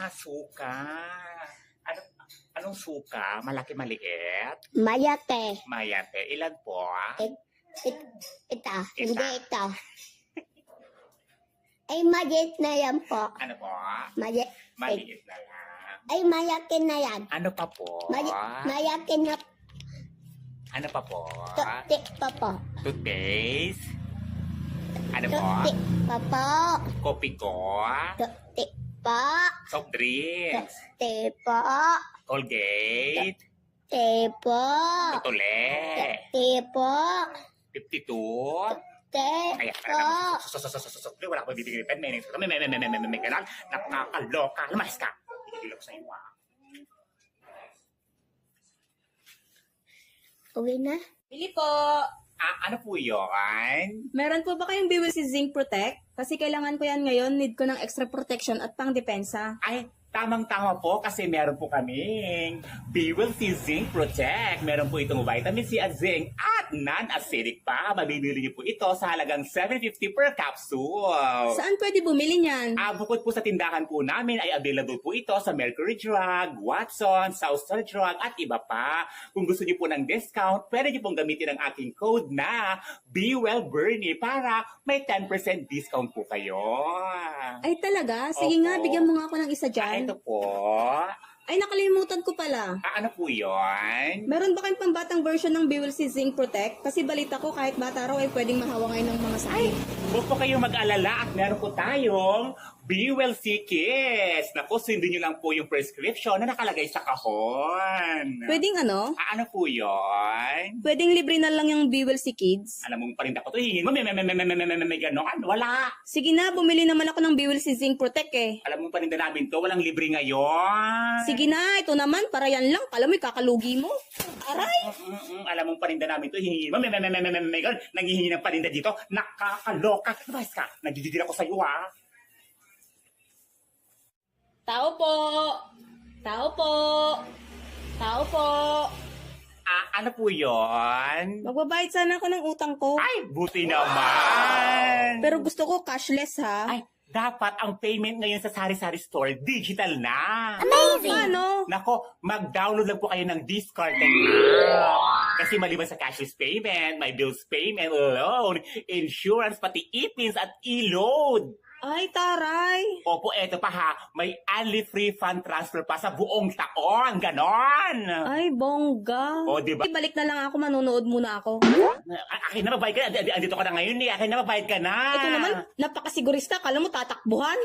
Suka. Anong suka? Malaki, maliit? Mayate. Mayate. Ilan po? Ito. Hindi ito. Ay, maliit na yan po. Ano po? Maliit. Maliit na lang. Ay, mayakin na yan. Ano pa po? Mayakin na Ano pa po? tutik pa po. Toothpaste? Ano po? Tutik pa po. Kopi ko? Tutik po. Soft drinks? Tutik po. Colgate? Tutik po. Tutule? Tutik po. 52? Tutik Kaya po. wala ko bibigyan ng pen. May ganon. Nakakaloka. Lumayas ka. Bibigyan ko sa iyo. Uwi na? Bili po. Ano po yun? Meron po ba kayong Biwil si Zinc Protect? Kasi kailangan ko yan ngayon. Need ko ng extra protection at pang-depensa. Ay, tamang-tama po kasi meron po kaming Bewell C Zinc Protect. Meron po itong vitamin C at zinc at non-acidic pa. Mabibili niyo po ito sa halagang $7.50 per capsule. Saan pwede bumili niyan? Bukod po sa tindahan po namin ay available po ito sa Mercury Drug, Watson, Southstar Drug at iba pa. Kung gusto niyo po ng discount, pwede niyo pong gamitin ang aking code na BeWellBernie para may 10% discount po kayo. Ay talaga? Sige Opo. nga, bigyan mo nga ako ng isa dyan. Ito po. Ay, nakalimutan ko pala. Ano po yun? Meron ba kayong pambatang version ng Biwil si Zinc Protect? Kasi balita ko kahit bata raw ay pwedeng mahawa ngayon ng mga sakit. Huwag po kayong mag-alala at meron po tayong Bewell C Kids. Naku, sundin nyo lang po yung prescription na nakalagay sa kahon. Pwedeng ano? Ano po yun? Pwedeng libre na lang yung Biwil si Kids? Alam mong parinda ko to, hingin mo, may ganon. Wala. Sige na, bumili naman ako ng Biwil si Zinc Protect eh. Alam mong parinda namin to, walang libre ngayon. Sige na, ito naman, para yan lang. Kala mo, kakalugi mo. Aray! Alam mong parinda namin to, hingin mo, may ganon. Nanghihingi ng parinda dito, nakakaloka. Labas ka, nagdididil ako sa'yo ha. Tao po! Tao po! Tao po! Ano po yun? Magbabayad sana ako ng utang ko. Ay, buti naman. Pero gusto ko cashless ha. Ay, dapat ang payment ngayon sa Sari-Sari Store, digital na. Paano? Nako, mag-download lang po kayo ng Discard app. Kasi maliban sa cashless payment, may bills payment, loan, insurance, pati e-pins at e-load. Ay, taray. Opo, eto pa ha, may only free fund transfer pa sa buong taon. Ganon. Ay, bongga. O, diba? Balik na lang ako, manonood muna ako. Akin na, mabayad ka na. Andito ka na ngayon eh. Akin na, mabayad ka na. Ito naman, napakasigurista. Kala mo tatakbuhan?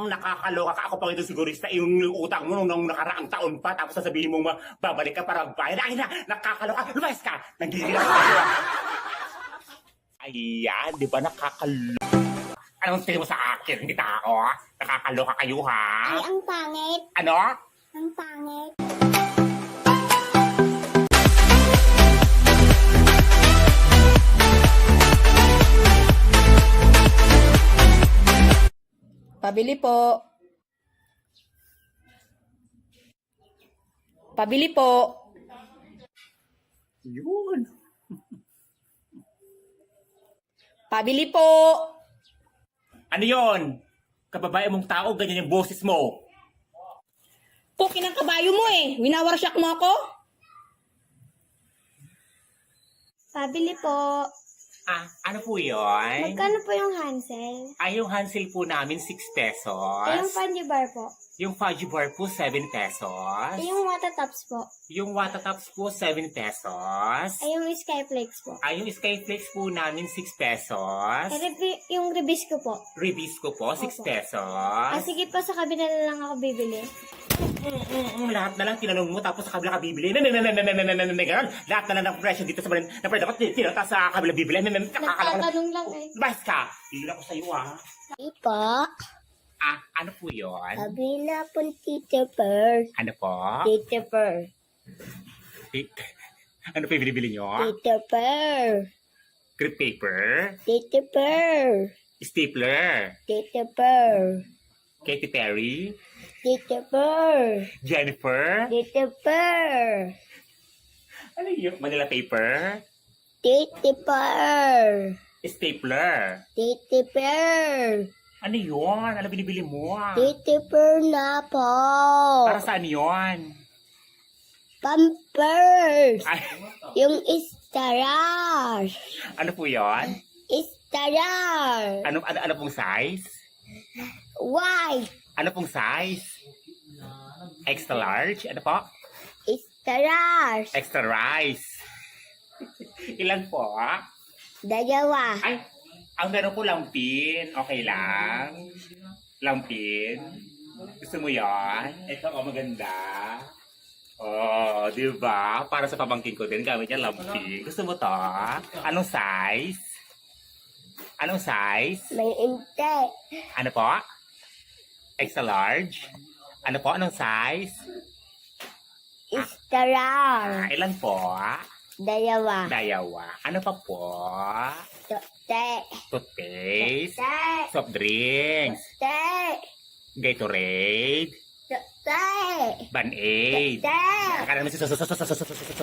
Nakakaloka ka. Ako pa ito sigurista. Yung utang mo nung nakaraang taon pa. Tapos sasabihin mo babalik ka para magbayad. Akin na, nakakaloka. Lumayas ka. Nagigil ako. Ayan, di ba nakakaloka? Anong tingin mo sa akin? Hindi tao? Nakakaloka kayo ha? Ay, ang pangit. Ano? Ang pangit. Pabili po. Pabili po. Yun. Pabili po. Ano yun? Kababae mong tao, ganyan yung boses mo. Pukin ang kabayo mo eh. Winawarsyak mo ako? Pabili po. Ano po yun? Magkano po yung Hansel? Yung Hansel po namin, 6 pesos. Yung Funny Bar po. Yung Fudgy Bar po, 7 pesos. Yung Watatops po. Yung Watatops po, 7 pesos. Yung Skyflakes po. Yung Skyflakes po namin, 6 pesos. Yung Ribisco po. Ribisco po, 6 Opo. pesos. Sige po, sa kabila na lang ako bibili. Lahat na lang tinanong mo, tapos sa kabila ka bibili. May ganon. Lahat na lang ng presyo dito sa balin. Na pwede ko tinata sa kabila bibili. Nagtatanong lang eh. Bas ka! Hila ko sa'yo Ipo. Ano po yun? Kabila po Tita Per. Ano po? Tita Per. Ano po yung binibili nyo? Tita Per. Crepe paper? Tita Per. Stapler? Tita Per. Katy Perry? Tita Per. Jennifer? Tita Per. Ano yun? Manila paper? Tita Per. Stapler? Tita Per. Ano yun? Ano binibili mo? Tita Per na po. Para saan yun? Pampers. Ay, Yung Staras. ano po yun? Staras. Ano pong size? White. Ano pong size? Extra large? Ano po? Staras. Extra rice. Ilan po? Dalawa. Ay, ang meron ko lampin. Okay lang. Lampin. Gusto mo yan? Ito, maganda. Oh, di ba? Para sa pamangkin ko din, gamit niya lampin. Gusto mo to? Anong size? Anong size? May inte. Ano po? Extra large? Ano po? Anong size? Isa lang. Ilan po? Dalawa. Dayawa. Ano pa po? Te. Toothpaste. Te. Soft drinks. Te. Gatorade. Te. Band-aid. Te. Akala naman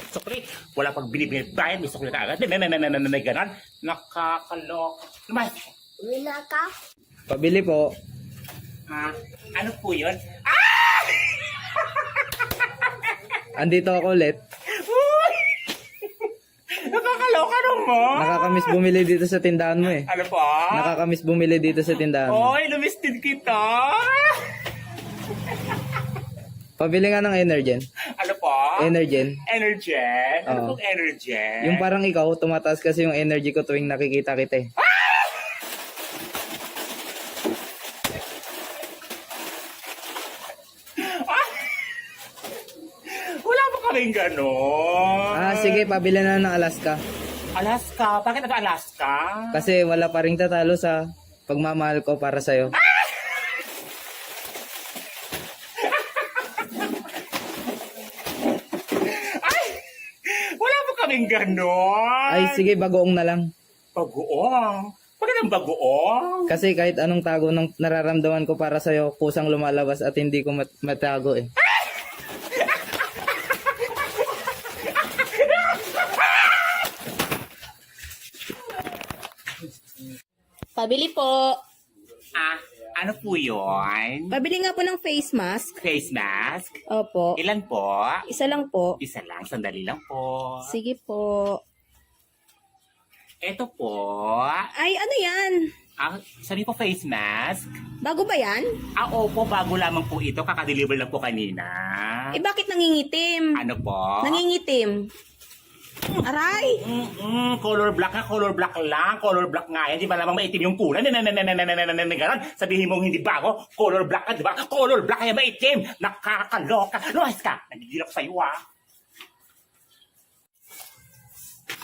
sukli. Wala pag binibigay bayan, may sukli ka agad. May ganon. Nakakalok. Naman. Uwi na ka? Pabili po. Ano po yun? Andito ako ulit. Nakakaloka naman. Nakakamiss bumili dito sa tindahan mo eh. Ano po? Nakakamiss bumili dito sa tindahan mo. Oy, lumistin kita. Pabili nga ng Energen. Ano po? Energen. Energen? Ano Oo. pong Energen? Yung parang ikaw, tumataas kasi yung energy ko tuwing nakikita kita eh. Wala mo kaming ganon. Sige, pabili na ng Alaska. Alaska? Bakit nag-Alaska? Kasi wala pa rin tatalo sa pagmamahal ko para sa'yo. Wala mo kaming ganon. Ay, sige, bagoong na lang. Bagoong? Bakit ang bagoong? Kasi kahit anong tago ng nararamdaman ko para sa'yo, kusang lumalabas at hindi ko matago eh. Pabili po. Ano po yun? Pabili nga po ng face mask. Face mask? Opo. Ilan po? Isa lang po. Isa lang, sandali lang po. Sige po. Ito po. Ay, ano yan? Sabi po face mask? Bago ba yan? Opo, bago lamang po ito. Kakadeliver lang po kanina. Eh, bakit nangingitim? Ano po? Nangingitim. Aray! Color black nga, color black lang. Color black nga yan. Di ba lamang maitim yung kulay? Ganon. Sabihin mong hindi bago, color black ka, di ba? Color black kaya maitim. Nakakaloka. Luhas ka. Nagigil ako sa'yo,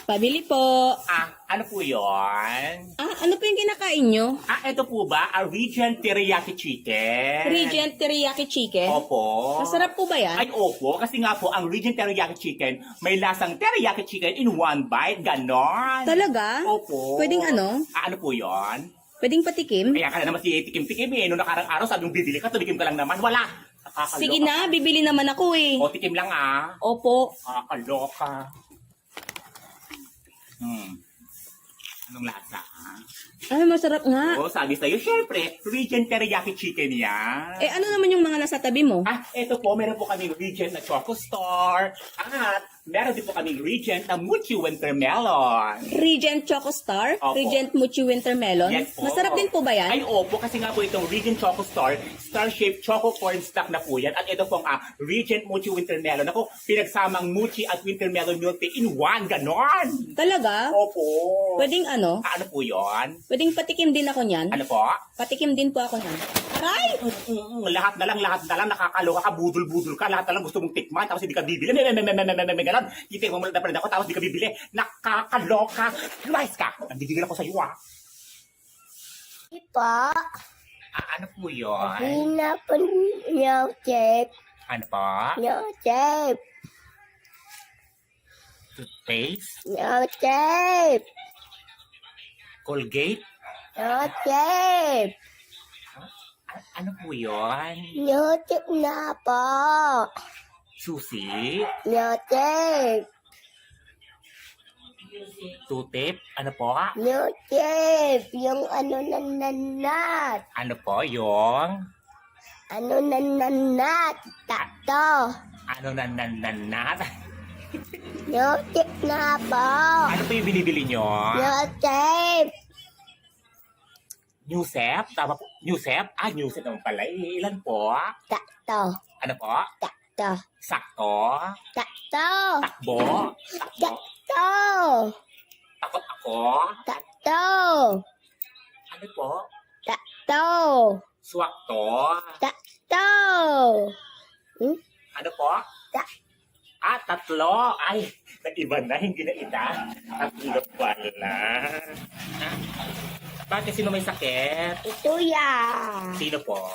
Pabili po. Ano po yun? Ano po yung kinakain nyo? Ito po ba? Regent Teriyaki Chicken. Regent Teriyaki Chicken? Opo. Masarap po ba yan? Ay, opo. Kasi nga po, ang Regent Teriyaki Chicken, may lasang teriyaki chicken in one bite. Ganon. Talaga? Opo. Pwedeng ano? Ano po yon? Pwedeng patikim? Kaya ka na naman si tikim-tikim eh. Noong nakarang araw, sabi mong bibili ka, tumikim ka lang naman. Wala. Nakakaloka. Sige na, bibili naman ako eh. O, tikim lang Opo. Nakakaloka. Anong lasa? Ay, masarap nga. Sabi sa'yo, syempre, Regent Teriyaki Chicken yan. Eh, ano naman yung mga nasa tabi mo? Ito po, meron po kaming Regent na Choco Star. At meron din po kaming Regent na Mochi Winter Melon. Regent Choco Star? Opo. Regent Mochi Winter Melon? Yes po. Masarap din po ba yan? Ay, opo, kasi nga po itong Regent Choco Star, Star-shaped choco corn snack na po yan. At ito pong Regent Mochi Winter Melon. Ako, pinagsamang Mochi at Winter Melon milk tea in one. Ganon. Talaga? Opo. Pwedeng ano? Ano po yon? Pwedeng patikim din ako niyan? Ano po? Patikim din po ako niyan. Aray! Lahat na lang, nakakaloka ka, budol-budol ka, lahat na lang gusto mong tikman, tapos hindi ka bibili, ganon. Itik mo muna na ako, tapos hindi ka bibili, nakakaloka. Lumayas ka, nanggigigil ako sa iyo, Ipa. Ano po yun? Hina po niyo, Chef. Ano po? Niyo, Chef. Toothpaste? Niyo, Chef. Colgate? Niyo, Chef. Ano po yun? Niyo, Chef na po. Susi? Niyo, Chef. Tutip? Ano po? Niyo, Chef. Yung ano nananat. Ano po yung? Ano nananat. Tato. Ano nananat? Niyo, Chef na po. Ano po yung binibili nyo? Niyo, Chef. Newsep? Tama po. Newsep? Newsep naman pala. Ilan po? Tato. Ano po? Tato. Sakto? Tato. Takbo? Tato. Takot ako? Tato. Ano po? Tato. Swakto? Tato. Ano po? Tatlo. Ay, nag-iba na. Hindi na ita. Tatlo pala. Bakit sino may sakit? Ito ya. Sino po?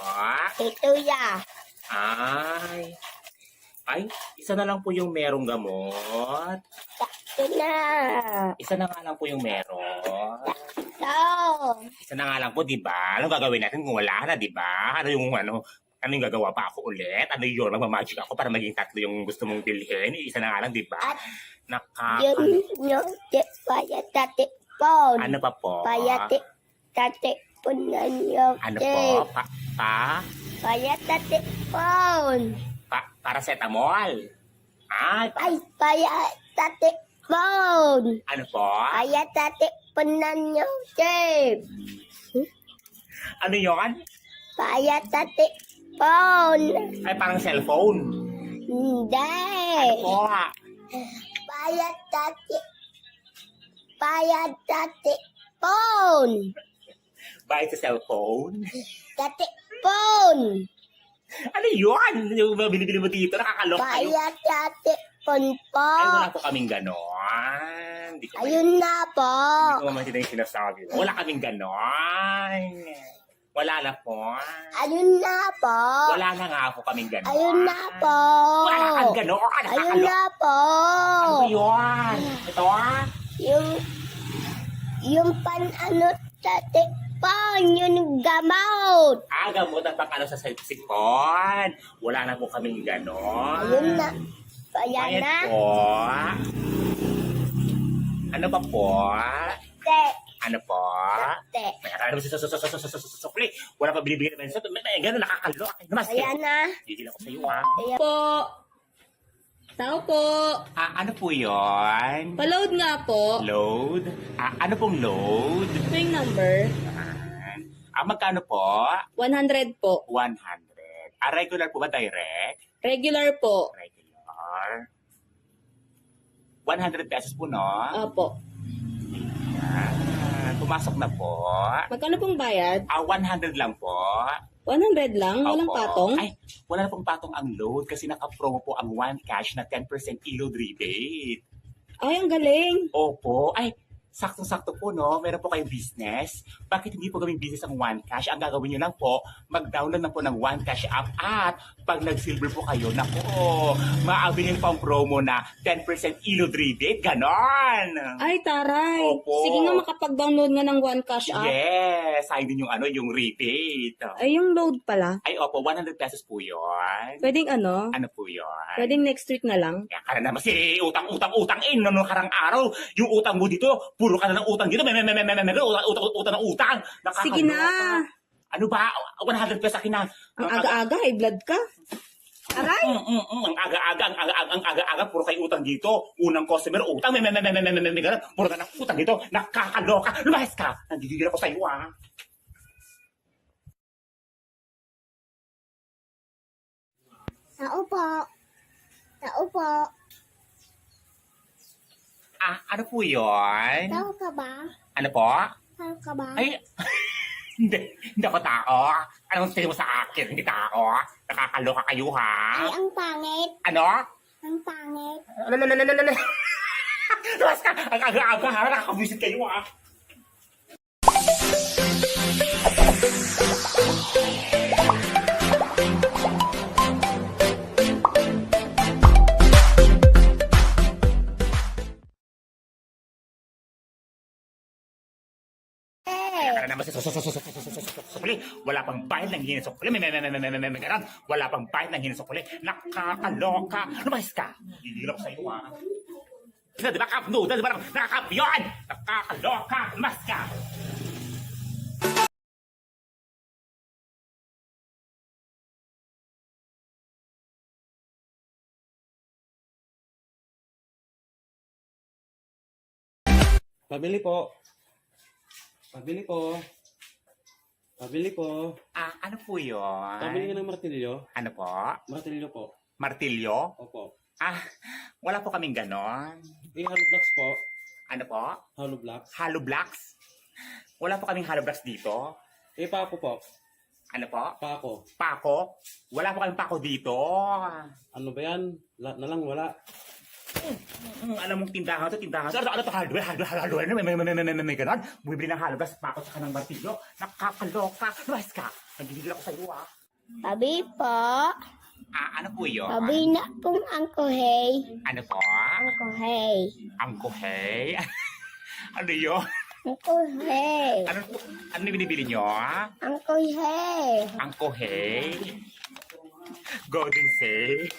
Ito ya. Ay. Ay, isa na lang po yung merong gamot. Ito na. Isa na nga lang po yung meron. So, Isa na nga lang po, di ba? Anong gagawin natin kung wala na, di ba? Ano yung yung gagawa pa ako ulit? Ano yun? Magmamagic ako para maging tatlo yung gusto mong bilhin? Isa na nga lang, di ba? yun yung payat tate phone. Ano pa po? Payat tate punan yung Ano po? Payat tate phone. Paracetamol. Ay, Ay, payat tate phone. ano po? Payat tate punan yung tape. Ano yun? Payat tate phone. Ay, parang cellphone. Hindi. Ano po? Payat tate phone. Bayad sa cellphone? Tate phone. Ano yun? Yung binibili mo dito, nakakaloka kayo. Payat tate phone po. Ay, wala po kaming ganon. Di ko Ayun na po. Hindi ko maintindihan yung sinasabi mo. Wala kaming ganon. Wala na po. Ayun na po. Wala na nga po kaming ganon. Ayun na po. Wala kang ganon. Ayun Nakakaloka. na po. Ano ba yun? Ito Yung tate phone, yung gamot. gamot at pang sa sipon. Wala na po kaming ganon. Ayun na. Ayan Bayad na. po. Ano pa po? Te. Ano po? Te. May akala mo sa sukli. Wala pa binibigyan naman sa may gano'n nakakaloka. Namas, Ayan na. gigil ako sa iyo ha. Po. Tao po. Ano po yun? Paload nga po. Load? Ano pong load? Ito yung number. Magkano po? 100 po. 100. Regular po ba direct? Regular po. Regular. 100 pesos po, no? Opo. Pumasok na po. Magkano pong bayad? 100 lang po. 100 lang? Walang Opo. patong? Ay, wala na pong patong ang load kasi naka-promo po ang One Cash na 10% e-load rebate. Ay, ang galing. Opo. Ay, saktong-sakto po, no? Meron po kayong business. Bakit hindi po gawing business ang One Cash? Ang gagawin nyo lang po, mag-download na po ng One Cash app at pag nag-silver po kayo, nako, maabinin po ang promo na 10% e-load rebate. Ganon! Ay, taray. Opo. Sige nga makapag-download nga ng One Cash app. Yes! Sayang din yung yung rebate. Ay, yung load pala. Ay, opo, 100 pesos po yun. Pwedeng ano? Ano po yun? Pwedeng next week na lang. Kaya ka na naman si utang noong karang araw. Yung utang mo dito, puro ka na ng utang dito. Utang ng utang. Nakakaloka. Sige na. Ano ba? 100 pesos akin na. Ang aga-aga, high blood ka. Aray! Ang aga-aga, puro kayo utang dito. Unang customer, utang. Puro ka ng utang dito. Nakakaloka. Lumayas ka. Nagigigil ako sa iyo, ah. Tao po. Tao po. Ano po yun? Tao ka ba? Ano po? Tao ka ba? Ay, hindi ako tao. Anong tingin mo sa akin? Hindi tao. Nakakaloka kayo, ha? Ay, ang pangit. Ano? Ang pangit. Lumas ka! Ang aga-aga, ha? Nakakabuisit kayo, ha? Kaya naman sa sukli. Wala pang bayad ng hinin sukli. Wala pang bayad ng hinin sukli. Nakakaloka. Lumayas ka. Gigil ako sa iyo, ha? Di ba kapno? Di ba nakakapyon? Nakakaloka. Lumayas ka. Pabili po. Pabili po. Pabili po. Ano po yun? Pabili ka ng martilyo. Ano po? Martilyo po. Martilyo? Opo. Wala po kaming ganon. Hollow blocks po. Ano po? Hollow blocks. Hollow blocks? Wala po kaming hollow blocks dito. Pako po. Ano po? Pako. Pako? Wala po kaming pako dito. Ano ba yan? Lahat na lang wala. Alam mong tindahan to. Ano to? Hardware. May ganon. Bumibili ng hollow blocks, pako sa ng martilyo. Nakakaloka. Lumayas ka. Nagigigil ako sa iyo, ah. Tabi po. Ano po yun? Pabina pong Angko Hey. Ano po? Angko Hey. Angko Hey? Ano yun? Angko Hey. Ano binibili nyo? Angko Hey. Angko Hey? Golden Say?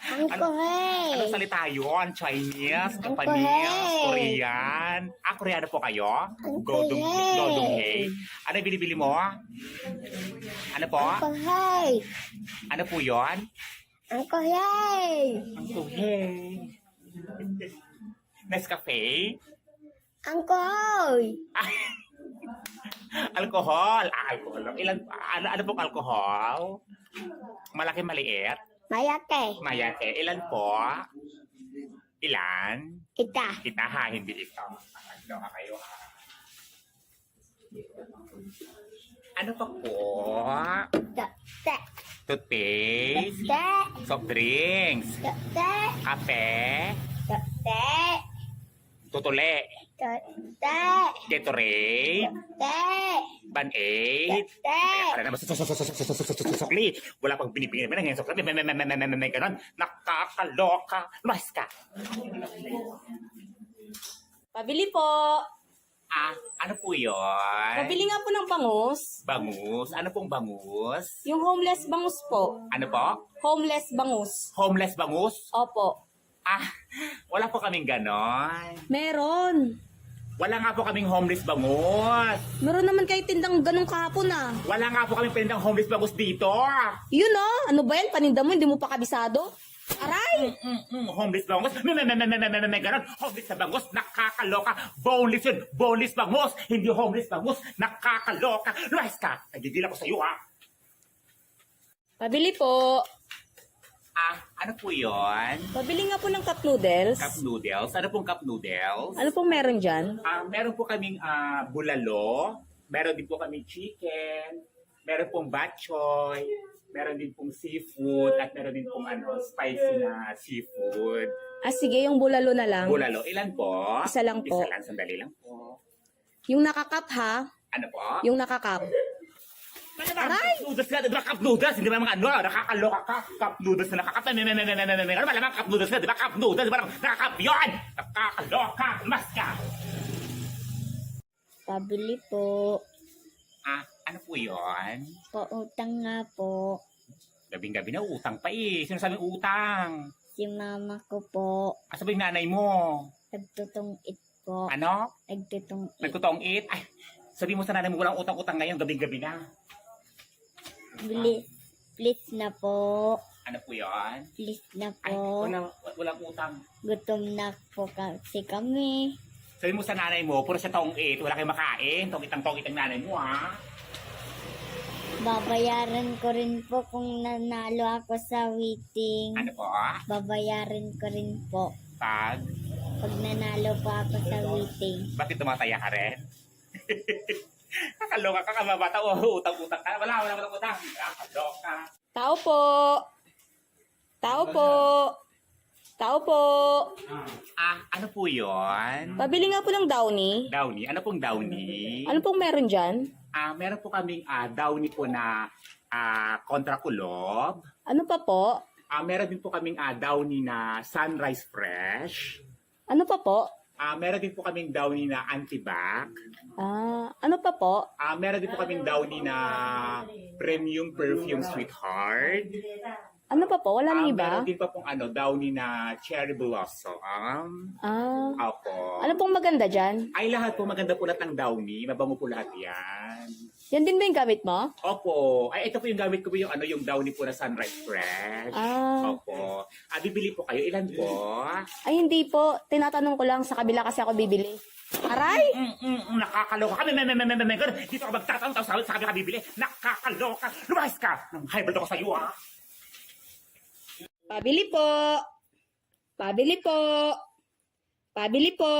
Angko Hey. Anong salita yun? Chinese? Angko Japanese? Hey. Korean? Koreano po kayo? Angko Hey. Golden Hey. Ano yung binibili mo? Ano po? Angko Hey. Ano po yun? Angko Hey. Angko Hey. Nescafe? Angko Hoy. Alcohol. Alcohol. Ano pong alcohol? Malaki, maliit? Mayate. Mayate. Ilan po? Ilan? Ita. Kita ha, hindi ito. Ano kayo ha? Ano pa po? Te. Toothpaste? Te. Soft drinks? Te. Kape? Te. Tutule? Te. Gatorade? Te. Band-aid? Te. Para naman sukli. Wala pang binibigyan naman ng sukli. May ganon. Nakakaloka. Lumayas ka. Pabili po. Ano po yun? Pabili nga po ng bangus. Bangus? Ano pong bangus? Yung homeless bangus po. Ano po? Homeless bangus. Homeless bangus? Opo. Wala po kaming ganon. Meron. Wala nga po kaming homeless bangus. Meron naman kayo tindang ganong kahapon ah. Wala nga po kaming pinindang homeless bangus dito. Yun oh. Ano ba yan? Paninda mo, hindi mo pa kabisado? Aray! Homeless bangus? May ganon. Homeless na bangus? Nakakaloka. Boneless yun. Boneless bangus. Hindi homeless bangus. Nakakaloka. Lumayas ka. Nagigil ako sa'yo ha. Pabili po. Ano po yun? Pabili nga po ng cup noodles. Cup noodles? Ano pong cup noodles? Ano pong meron dyan? Meron po kaming bulalo. Meron din po kaming chicken. Meron pong bok choy. Meron din pong seafood. At meron din pong spicy na seafood. Sige, yung bulalo na lang. Bulalo. Ilan po? Isa lang po. Isa lang. Sandali lang po. Yung nakakap ha? Ano po? Yung nakakap. Aray! Noodles ka. Diba cup noodles? Hindi ba mga nakakaloka ka? Cup noodles na nakakap. Ano ba naman cup noodles na? Diba cup noodles? Diba nakakap yun? Nakakaloka. Mas ka. Pabili po. Ano po yun? Pautang nga po. Gabing-gabi na utang pa eh. Sino sabing utang? Si mama ko po. Sabi yung nanay mo. Nagtutungit po. Ano? Nagtutungit. Nagtutong it? Ay, sabi mo sa nanay mo walang utang-utang ngayon. Gabing-gabi na. Please na po. Ano po yun? Please na Ay, po. walang utang. Gutom na po kasi kami. Sabi mo sa nanay mo, puro siya tong it. Wala kayong makain. Tong itang nanay mo ha. Babayaran ko rin po kung nanalo ako sa waiting. Ano po? Babayaran ko rin po. Pag nanalo po ako sa waiting. bakit tumataya ka rin? Kakaloka ka kababata. Utang-utang ka. Walang utang. Kakaloka. Tao po. Tao po. Tao po. Ano po yun? Pabili nga po ng downy. Downy. Ano pong downy? Ano pong meron dyan? Meron po kaming downy po na kontra kulob. Ano pa po? Meron din po kaming downy na sunrise fresh. Ano pa po? Meron din po kaming downy na antibac. Ano pa po? Meron din po kaming downy na premium perfume sweetheart. Ano pa po? Wala nang iba? Meron din pa pong downy na cherry blossom. Opo. Ano pong maganda dyan? Ay, lahat po maganda po lahat ng downy. Mabango po lahat yan. Yan din ba yung gamit mo? Opo. Ay, ito po yung gamit ko po yung yung downy po na sunrise fresh. Opo. Bibili po kayo. Ilan po? Ay, hindi po. Tinatanong ko lang sa kabila kasi ako bibili. Aray! Nakakaloka ka. Dito ka magtatanong sa kabila ka bibili. Nakakaloka. Lumayas ka. High blood ako sa iyo, ha? Pabili po. Pabili po. Pabili po.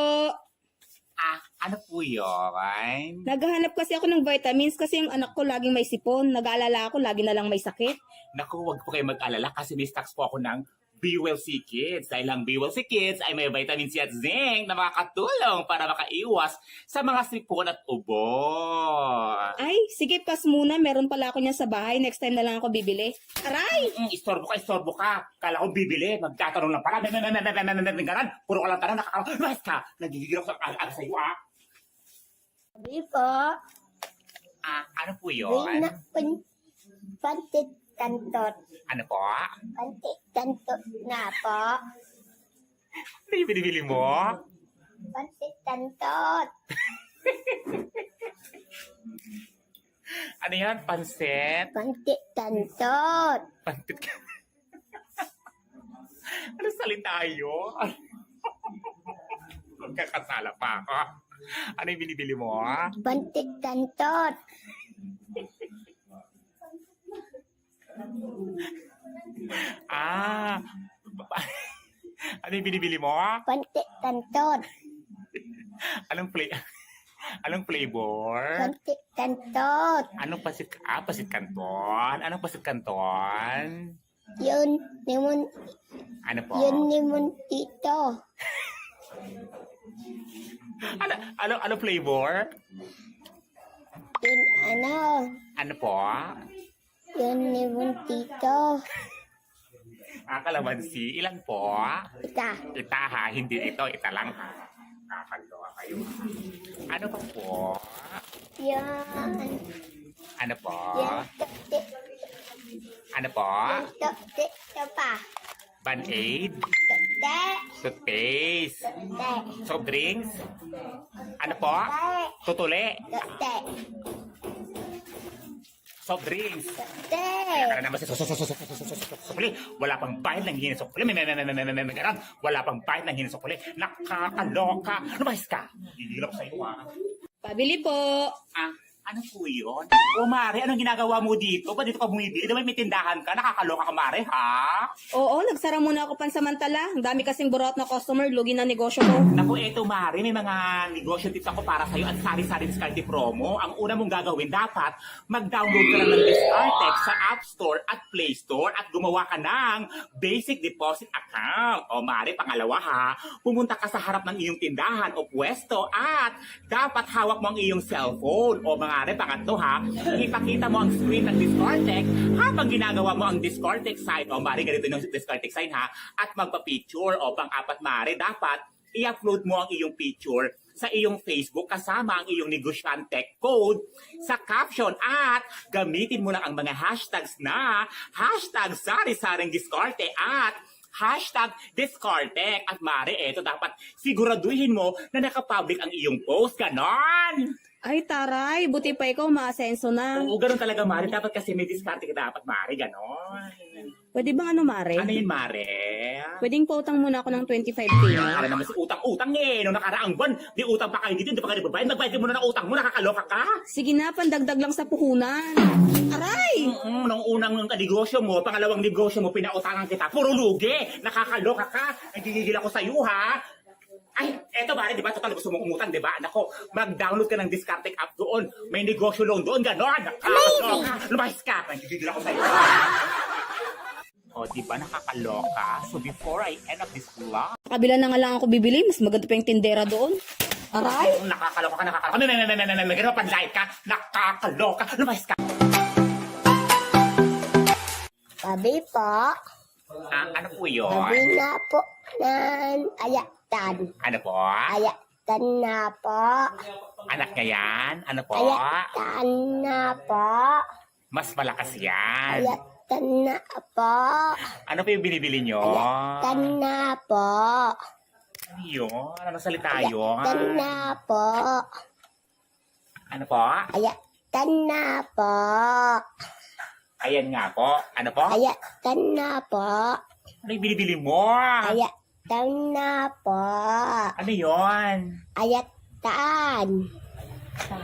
Ano po yun? Naghahanap kasi ako ng vitamins kasi yung anak ko laging may sipon. Nag-aalala ako, lagi na lang may sakit. Naku, wag po kayo mag-alala kasi may stocks po ako ng BWC Kids. Dahil ang BWC Kids ay may vitamin C at zinc na makakatulong para makaiwas sa mga sipon at ubo. Ay, sige, pas muna. Meron pala ako niya sa bahay. Next time na lang ako bibili. Aray! Istorbo ka. Kala ko bibili. Magtatanong lang pala. Ganon. Puro ka lang tanong. Lumayas ka. Nagigigil ako sa iyo, ah. Sabi po, Ano po yun? pantit tantot. Ano po? Pantit tantot na po. Ano yung binibili mo? Pantit tantot. Ano yan? Pansit? Pantit tantot. Pantit ka. Ano salita yun? Magkakasala pa ako. Ano yung binibili mo? Pantit tantot. Ano yung binibili mo? Pantit tantot. Anong flavor? Pantit tantot. Anong pasit? Pasit kanton. Anong pasit kanton? Yun, limon, Ano po? yun limon tito. Ano flavor? Yun ano, Ano po? yun limon tito. Kalamansi. Ilan po? Ita, Ita ha, hindi ito. Ita lang ha. Kakaloka kayo. Ano pa po? yan, Ano po? yan, tuk-tik, Ano po? yan, tuk-tik, ito pa. Band-aid? Tuk-tik, Toothpaste? tuk-tik, Soft drinks? Ano po? Tutuli? tuk-tik, Soft drinks? tuk-tik. Kaya naman sa sukuli. Wala pang bayad ng hinay sukuli. Ganon. Wala pang bayad ng hinay sukuli. Nakakaloka. Lumayas ka. Gigil ako sa iyo, ah. Pabili po. Ano po yun? O Mare, anong ginagawa mo dito? Ba't dito ka bumibili? Di ba may tindahan ka? Nakakaloka ka, Mare, ha? Oo, nagsara muna ako pansamantala. Ang dami kasing burot na customer, lugi na negosyo ko. Naku, eto Mare, may mga negosyo tips ako para sa'yo at sari-sari discount promo. Ang una mong gagawin, dapat mag-download ka lang ng Discartex sa App Store at Play Store at gumawa ka ng basic deposit account. O Mare, pangalawa ha, pumunta ka sa harap ng iyong tindahan o pwesto at dapat hawak mo ang iyong cellphone. O mga pangatlo ha, ipakita mo ang screen ng Discartex habang ginagawa mo ang Discartex sign. O Mare, ganito yung Discartex sign ha, at magpa-picture. O pang-apat Mare, dapat i-upload mo ang iyong picture sa iyong Facebook kasama ang iyong negosyante code sa caption at gamitin mo lang ang mga hashtags na hashtag sari-saring diskarte at hashtag Discartex. At Mare, eto dapat siguraduhin mo na nakapublic ang iyong post. Ganon! Ay, taray. Buti pa ikaw, maasenso na. Oo, ganun talaga, Mare. Dapat kasi may diskarte ka dapat, Mare. Ganon. Pwede bang ano, Mare? Ano yun, Mare? Pwedeng pautang muna ako ng 25K. Para naman si utang-utang eh. Nung nakaraang buwan, di utang pa kayo dito, di pa kayo nagbabayad. Magbayad ka muna ng utang mo, nakakaloka ka. Sige na, pandagdag lang sa puhunan. Aray! Nung unang negosyo mo, pangalawang negosyo mo, pinautangan kita. Puro lugi. Nakakaloka ka. Nagigigil ako sa iyo, ha? Ay, eto Mare, di ba? Total gusto mong umutang, di ba? Nako, mag-download ka ng Discartex app doon. May negosyo loan doon, gano'n. Nakakaloka. Lumayas ka. Nagigigil ako sa iyo. O, di ba nakakaloka? So, before I end up this vlog, Kabila na nga lang ako bibili, mas maganda pa yung tindera doon. Aray! nakakaloka ka, nakakaloka. Gano'n, panlight ka. Nakakaloka. Lumayas ka. Sabi po, Ano po yun? sabi na po ng ayatan. Ano po? Ayatan na po. Anak niya yan? Ano po? Ayatan na po. Mas malakas yan. Ayatan na po. Ano po yung binibili nyo? Ayatan na po. Ano yun? Ano salita yun? Ayatan na po. Ano po? Ayatan na po. Ayan nga po. Ano po? Ayatan na po. Ano yung binibili mo? Ayatan na po. Ano yun? Ayatan.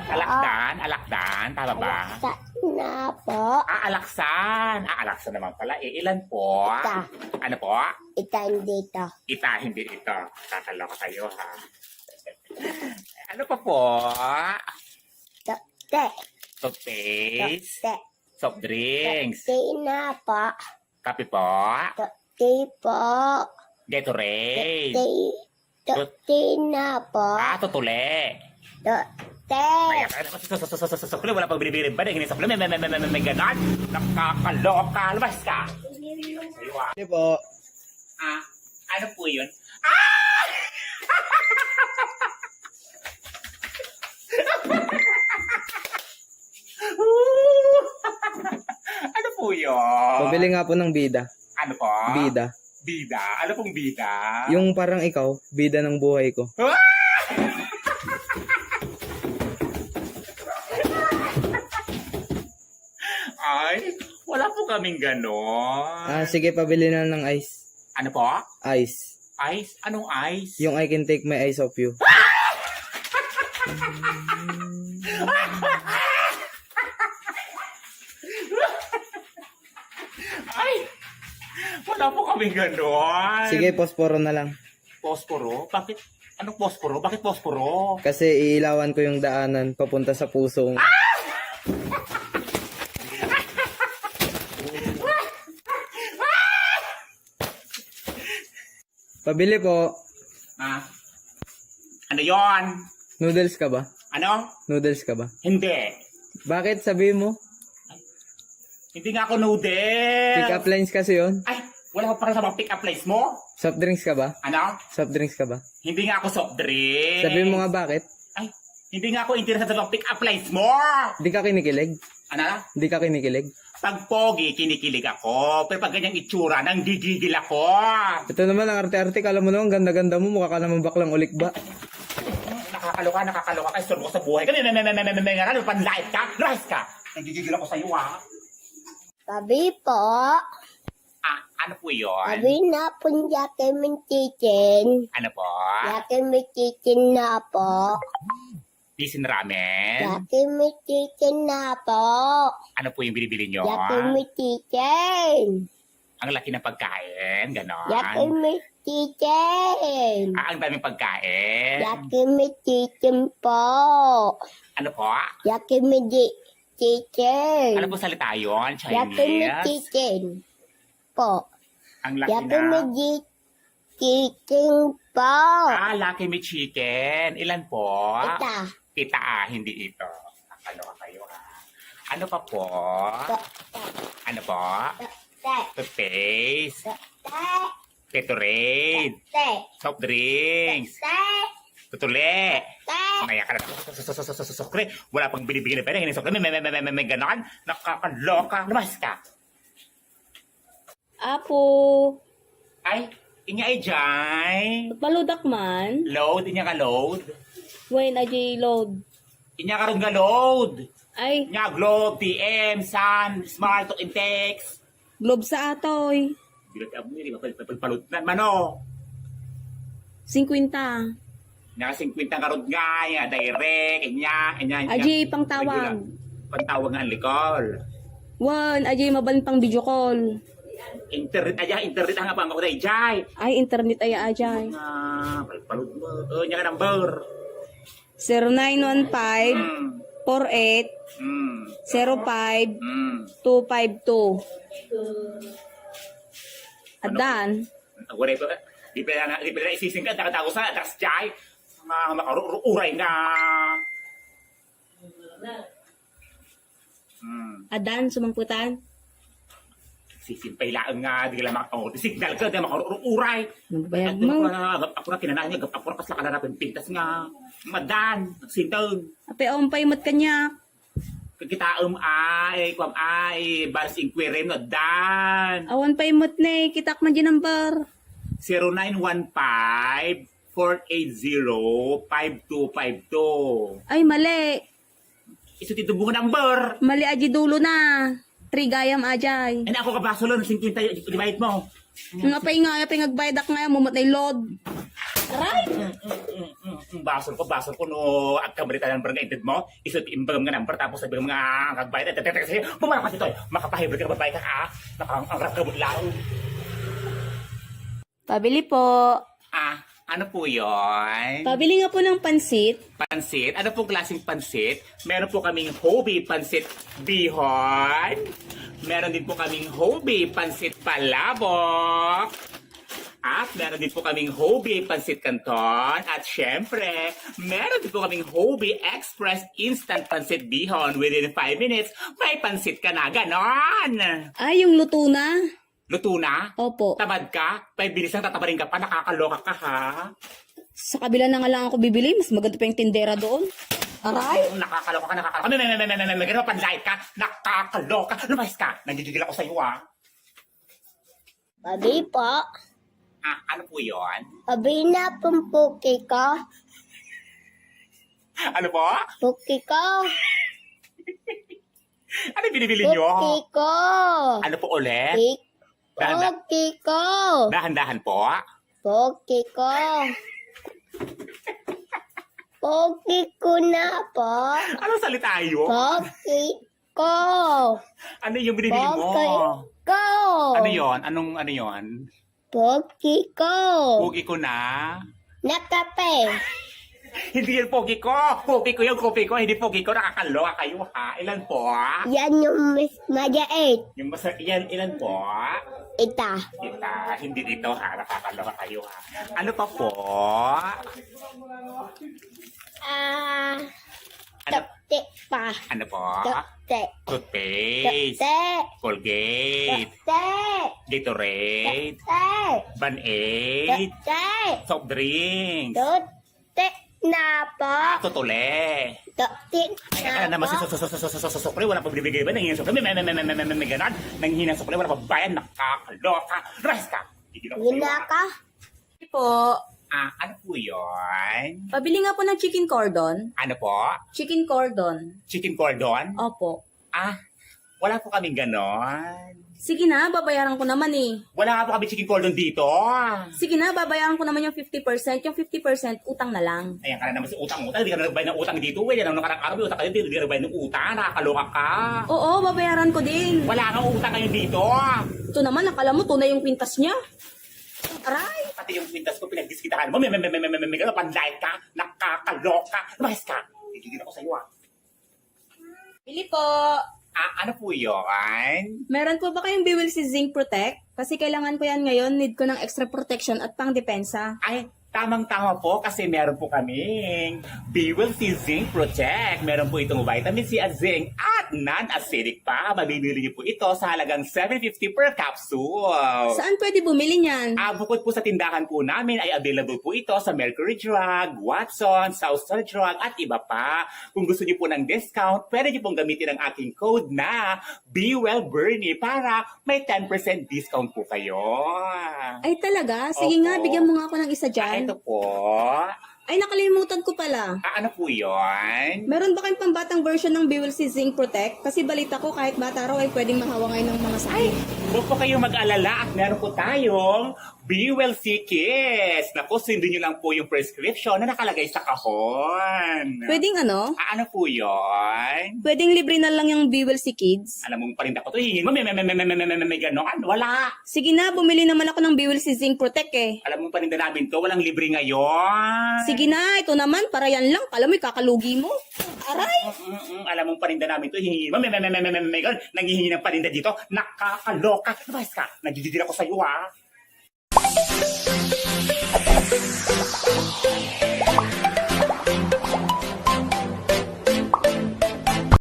Alakdan? Alakdan? Tama ba? Ayatan na po. Alaksan. Alaksan naman pala. Ilan po? Ita. Ano po? Itan dito. Ita, hindi ito. Kakaloka kayo, ha? Ano pa po? Te. Toothpaste? Te. Soft drinks? Te na po. Kape po? Di po. Gatorade. Di na po. Tutuli. Te. Kaya sukli, wala pang binibirin ba? Hindi sukli, may ganon. Nakakaloka. Labas ka. Hindi po. Ano po yun? Ano po yun? Pabili nga po ng bida. Ano po? Bida. Bida? Ano pong bida? Yung parang ikaw, bida ng buhay ko. Ay, wala po kaming ganon. Sige, pabili na ng ice. Ano po? Ice. Ice? Anong ice? Yung I can take my eyes off you. Ay, wala po kaming ganon. Sige, posporo na lang. Posporo? Bakit? Anong posporo? Bakit posporo? Kasi iilawan ko yung daanan papunta sa puso. Pabili po. Ano yon? Noodles ka ba? Ano? Noodles ka ba? Hindi. Bakit? Sabihin mo. Hindi nga ako noodles. Pick up lines kasi yon. Ay, wala ko para sa mga pick-up lines mo. Soft drinks ka ba? Ano? Soft drinks ka ba? Hindi nga ako soft drink. Sabihin mo nga bakit? Ay, hindi nga ako interested sa mga pick-up lines mo. Di ka kinikilig? Ano? Di ka kinikilig? Pag pogi, kinikilig ako. Pero pag ganyang itsura, nang gigigil ako. Ito naman ang arte-arte. Kala mo naman, ganda-ganda mo. Mukha ka naman baklang ulikba. Nakakaloka ka. Istorbo ko sa buhay. Ano, panlait ka? Rise ka. Nang gigigil ako sa'yo, ha? Sabi po. Ano po yun? Sabi na po yakin min chicken. Ano po? Yakin min chicken na po. Pisin ramen? Yakin min chicken na po. Ano po yung binibili nyo? Yakin min chicken. Ang laki ng pagkain, ganon. Yakin min chicken. Ang daming pagkain. Yakin min chicken po. Ano po? Yakin min chicken. Ano po salita yun? Yakin min Chinese? chicken po. Ang laki Yakin na. min chicken po. Lucky Me Chicken. Ilan po? Ita. Hindi ito. Nakaloka kayo, ha? Ano pa po? Ano po? Te. Toothpaste. Te. Gatorade. Te. Soft drinks. Te. Tutuli. Te. Maya ka na. Sukli. Wala pang binibigyan na pera. Hindi sukli. May ganon. Nakakaloka. Lumas ka. Apo. Ay, inya ay jay. Paludak man. Load. Inya ka load. When ajay load. Inya ka rin ga load. Ay, Inya Globe, TM, Sun, Smart, Talk and Text. globe sa atoy. Di ba palutan mano? 50. Nga 50 karod nga, nga direct, inya. Ajay pang tawag. Pantawag nga ang likol. One, ajay mabalin pang video call. Internet nga pa ang ako day, jay. Ay, internet ay ajay. Palud mo. Nya ka number. 0915 48 05 252. At dan, Wala ito. Di pala isising ka, nakatago sa takas jay. Mga makaruray nga. adan sumangputan. Sisimpay lang nga, di ka lang signal ka, di makaruray. Nagbayad mo. Ako na kinanaan niya, ako na kasla ka na pintas nga. Madan, sintag. Ape ompay mat kanya. Kagitaam ay, balas inquiry no, dan. Awan pa imot ne, kitak man di number. 0915-480-5252. Ay mali. Isuti mo number. Mali aji dulo na. Trigayam ajay. Ay, ako kabaso lang, 50 divide mo. Nga pay ngagbaydak nga mumot na load. Aray! Basol ko no agkabalita ng barangay edad mo. Isuti imbagam nga number tapos sabi mga kagbayad. Pumalakas ito eh. Makapahibrid ka babae ka ka. Nakangarap ka mo lang. Pabili po. Ano po yon? Pabili nga po ng pansit. Pansit? Ano pong klaseng pansit? Meron po kaming Hobie pansit bihon. Meron din po kaming Hobie pansit palabok. At meron din po kaming Hobie pansit canton. At syempre, meron din po kaming Hobie Express Instant Pansit Bihon. Within 5 minutes, may pansit ka na. Ganon! Ay, yung luto na. Luto na? Opo. Tamad ka? Pabilisan tatabarin ka pa. Nakakaloka ka ha? Sa kabila na nga lang ako bibili. Mas maganda pa yung tindera doon. Aray! Nakakaloka ka, nakakaloka. May gano'n panlait ka. Nakakaloka. Lumayas ka. Nagigigil ako sa'yo ah. Babi po. Ano po yon? Babi na pong puki ko. Ano po? Puki ko. Ano binibili nyo? Puki ko. Ano po ulit? Puki ko. Dahan-dahan po. Puki ko. Puki ko na po. Anong salita yun? Puki ko. Ano yung binibili mo? Puki ko. Ano yon? Ano yon? Puki ko. Pogi ko na? Nakape. Hindi yan pogi ko. Pogi ko yung kopi ko. Hindi pogi ko. Nakakaloka kayo ha. Ilan po? Yan yung madiait. Yung yan, ilan po? Ita. Kita. Hindi dito ha. Nakakaloka kayo ha. Ano pa po? Ano? Tapte pa. Ano po? Tapte. Toothpaste. Tapte. Colgate. Tapte. Gatorade. Tapte. Band-Aid. Tapte. Soft drinks. Tapte na po. Tutule. Tapte Ay, akala na naman po. si sukli, wala pa binibigay ba? Nanghihinang sukli, may ganon. Nanghihinang sukli, wala pa bayan, nakakaloka. Rise ka! Gigil ako Yun sa'yo, na ah. ka. Po. Ano po yun? Pabili nga po ng chicken cordon. Ano po? Chicken cordon. Chicken cordon? Opo. Wala po kaming ganon. Sige na, babayaran ko naman eh. Wala nga po kami chicken cordon dito. Sige na, babayaran ko naman yung 50%. Yung 50% utang na lang. Ayan ka na naman si utang-utang. Hindi ka na nagbayad ng utang dito. Yan ang nakarang araw, may utang kayo dito. Hindi ka nagbayad ng utang. Nakakaloka ka. Oo, babayaran ko din. Wala kang utang ngayon dito. Ito naman, nakala mo, tunay yung pintas niya. Aray! Pati yung pintas ko, pinagdiskitahan mo. May gano'n, panlight ka. Nakakaloka. Lumayas ka. Gigigil ako sa'yo ah. Bili po. Ano po yun? Meron po ba kayong Biwil si Zinc Protect? Kasi kailangan ko yan ngayon. Need ko ng extra protection at pang depensa. Ay, tamang-tama po kasi meron po kaming Biwil C Zinc Protect. Meron po itong vitamin C at zinc at non-acidic pa. Mabibili niyo po ito sa halagang $7.50 per capsule. Saan pwede bumili niyan? Bukod po sa tindahan po namin ay available po ito sa Mercury Drug, Watson, Southstar Drug at iba pa. Kung gusto niyo po ng discount, pwede niyo pong gamitin ang aking code na BeWellBernie para may 10% discount po kayo. Ay talaga? Sige Opo. nga, bigyan mo nga ako ng isa dyan. Ito po. Ay, nakalimutan ko pala. Ano po yun? Meron ba kayong pambatang version ng Biwil si Zinc Protect? Kasi balita ko kahit bata raw ay pwedeng mahawa ngayon ng mga sakit. Huwag po kayong mag-alala at meron po tayong BeWell C Kids. Naku, sundin nyo lang po yung prescription na nakalagay sa kahon. Pwedeng ano? Ano po yun? Pwedeng libre na lang yung Biwil si Kids? Alam mong parinda ko to, hingin mo, may gano'n. Wala. Sige na, bumili naman ako ng Biwil si Zinc Protect eh. Alam mong parinda namin to, walang libre ngayon. Sige na, ito naman, para yan lang. Kala mo, kakalugi mo. Aray! Alam mong parinda namin to, hingin mo, may gano'n. Nanghihingi ng parinda dito, nakakaloka. Lumayas ka, nagigigil ako sa'yo ha.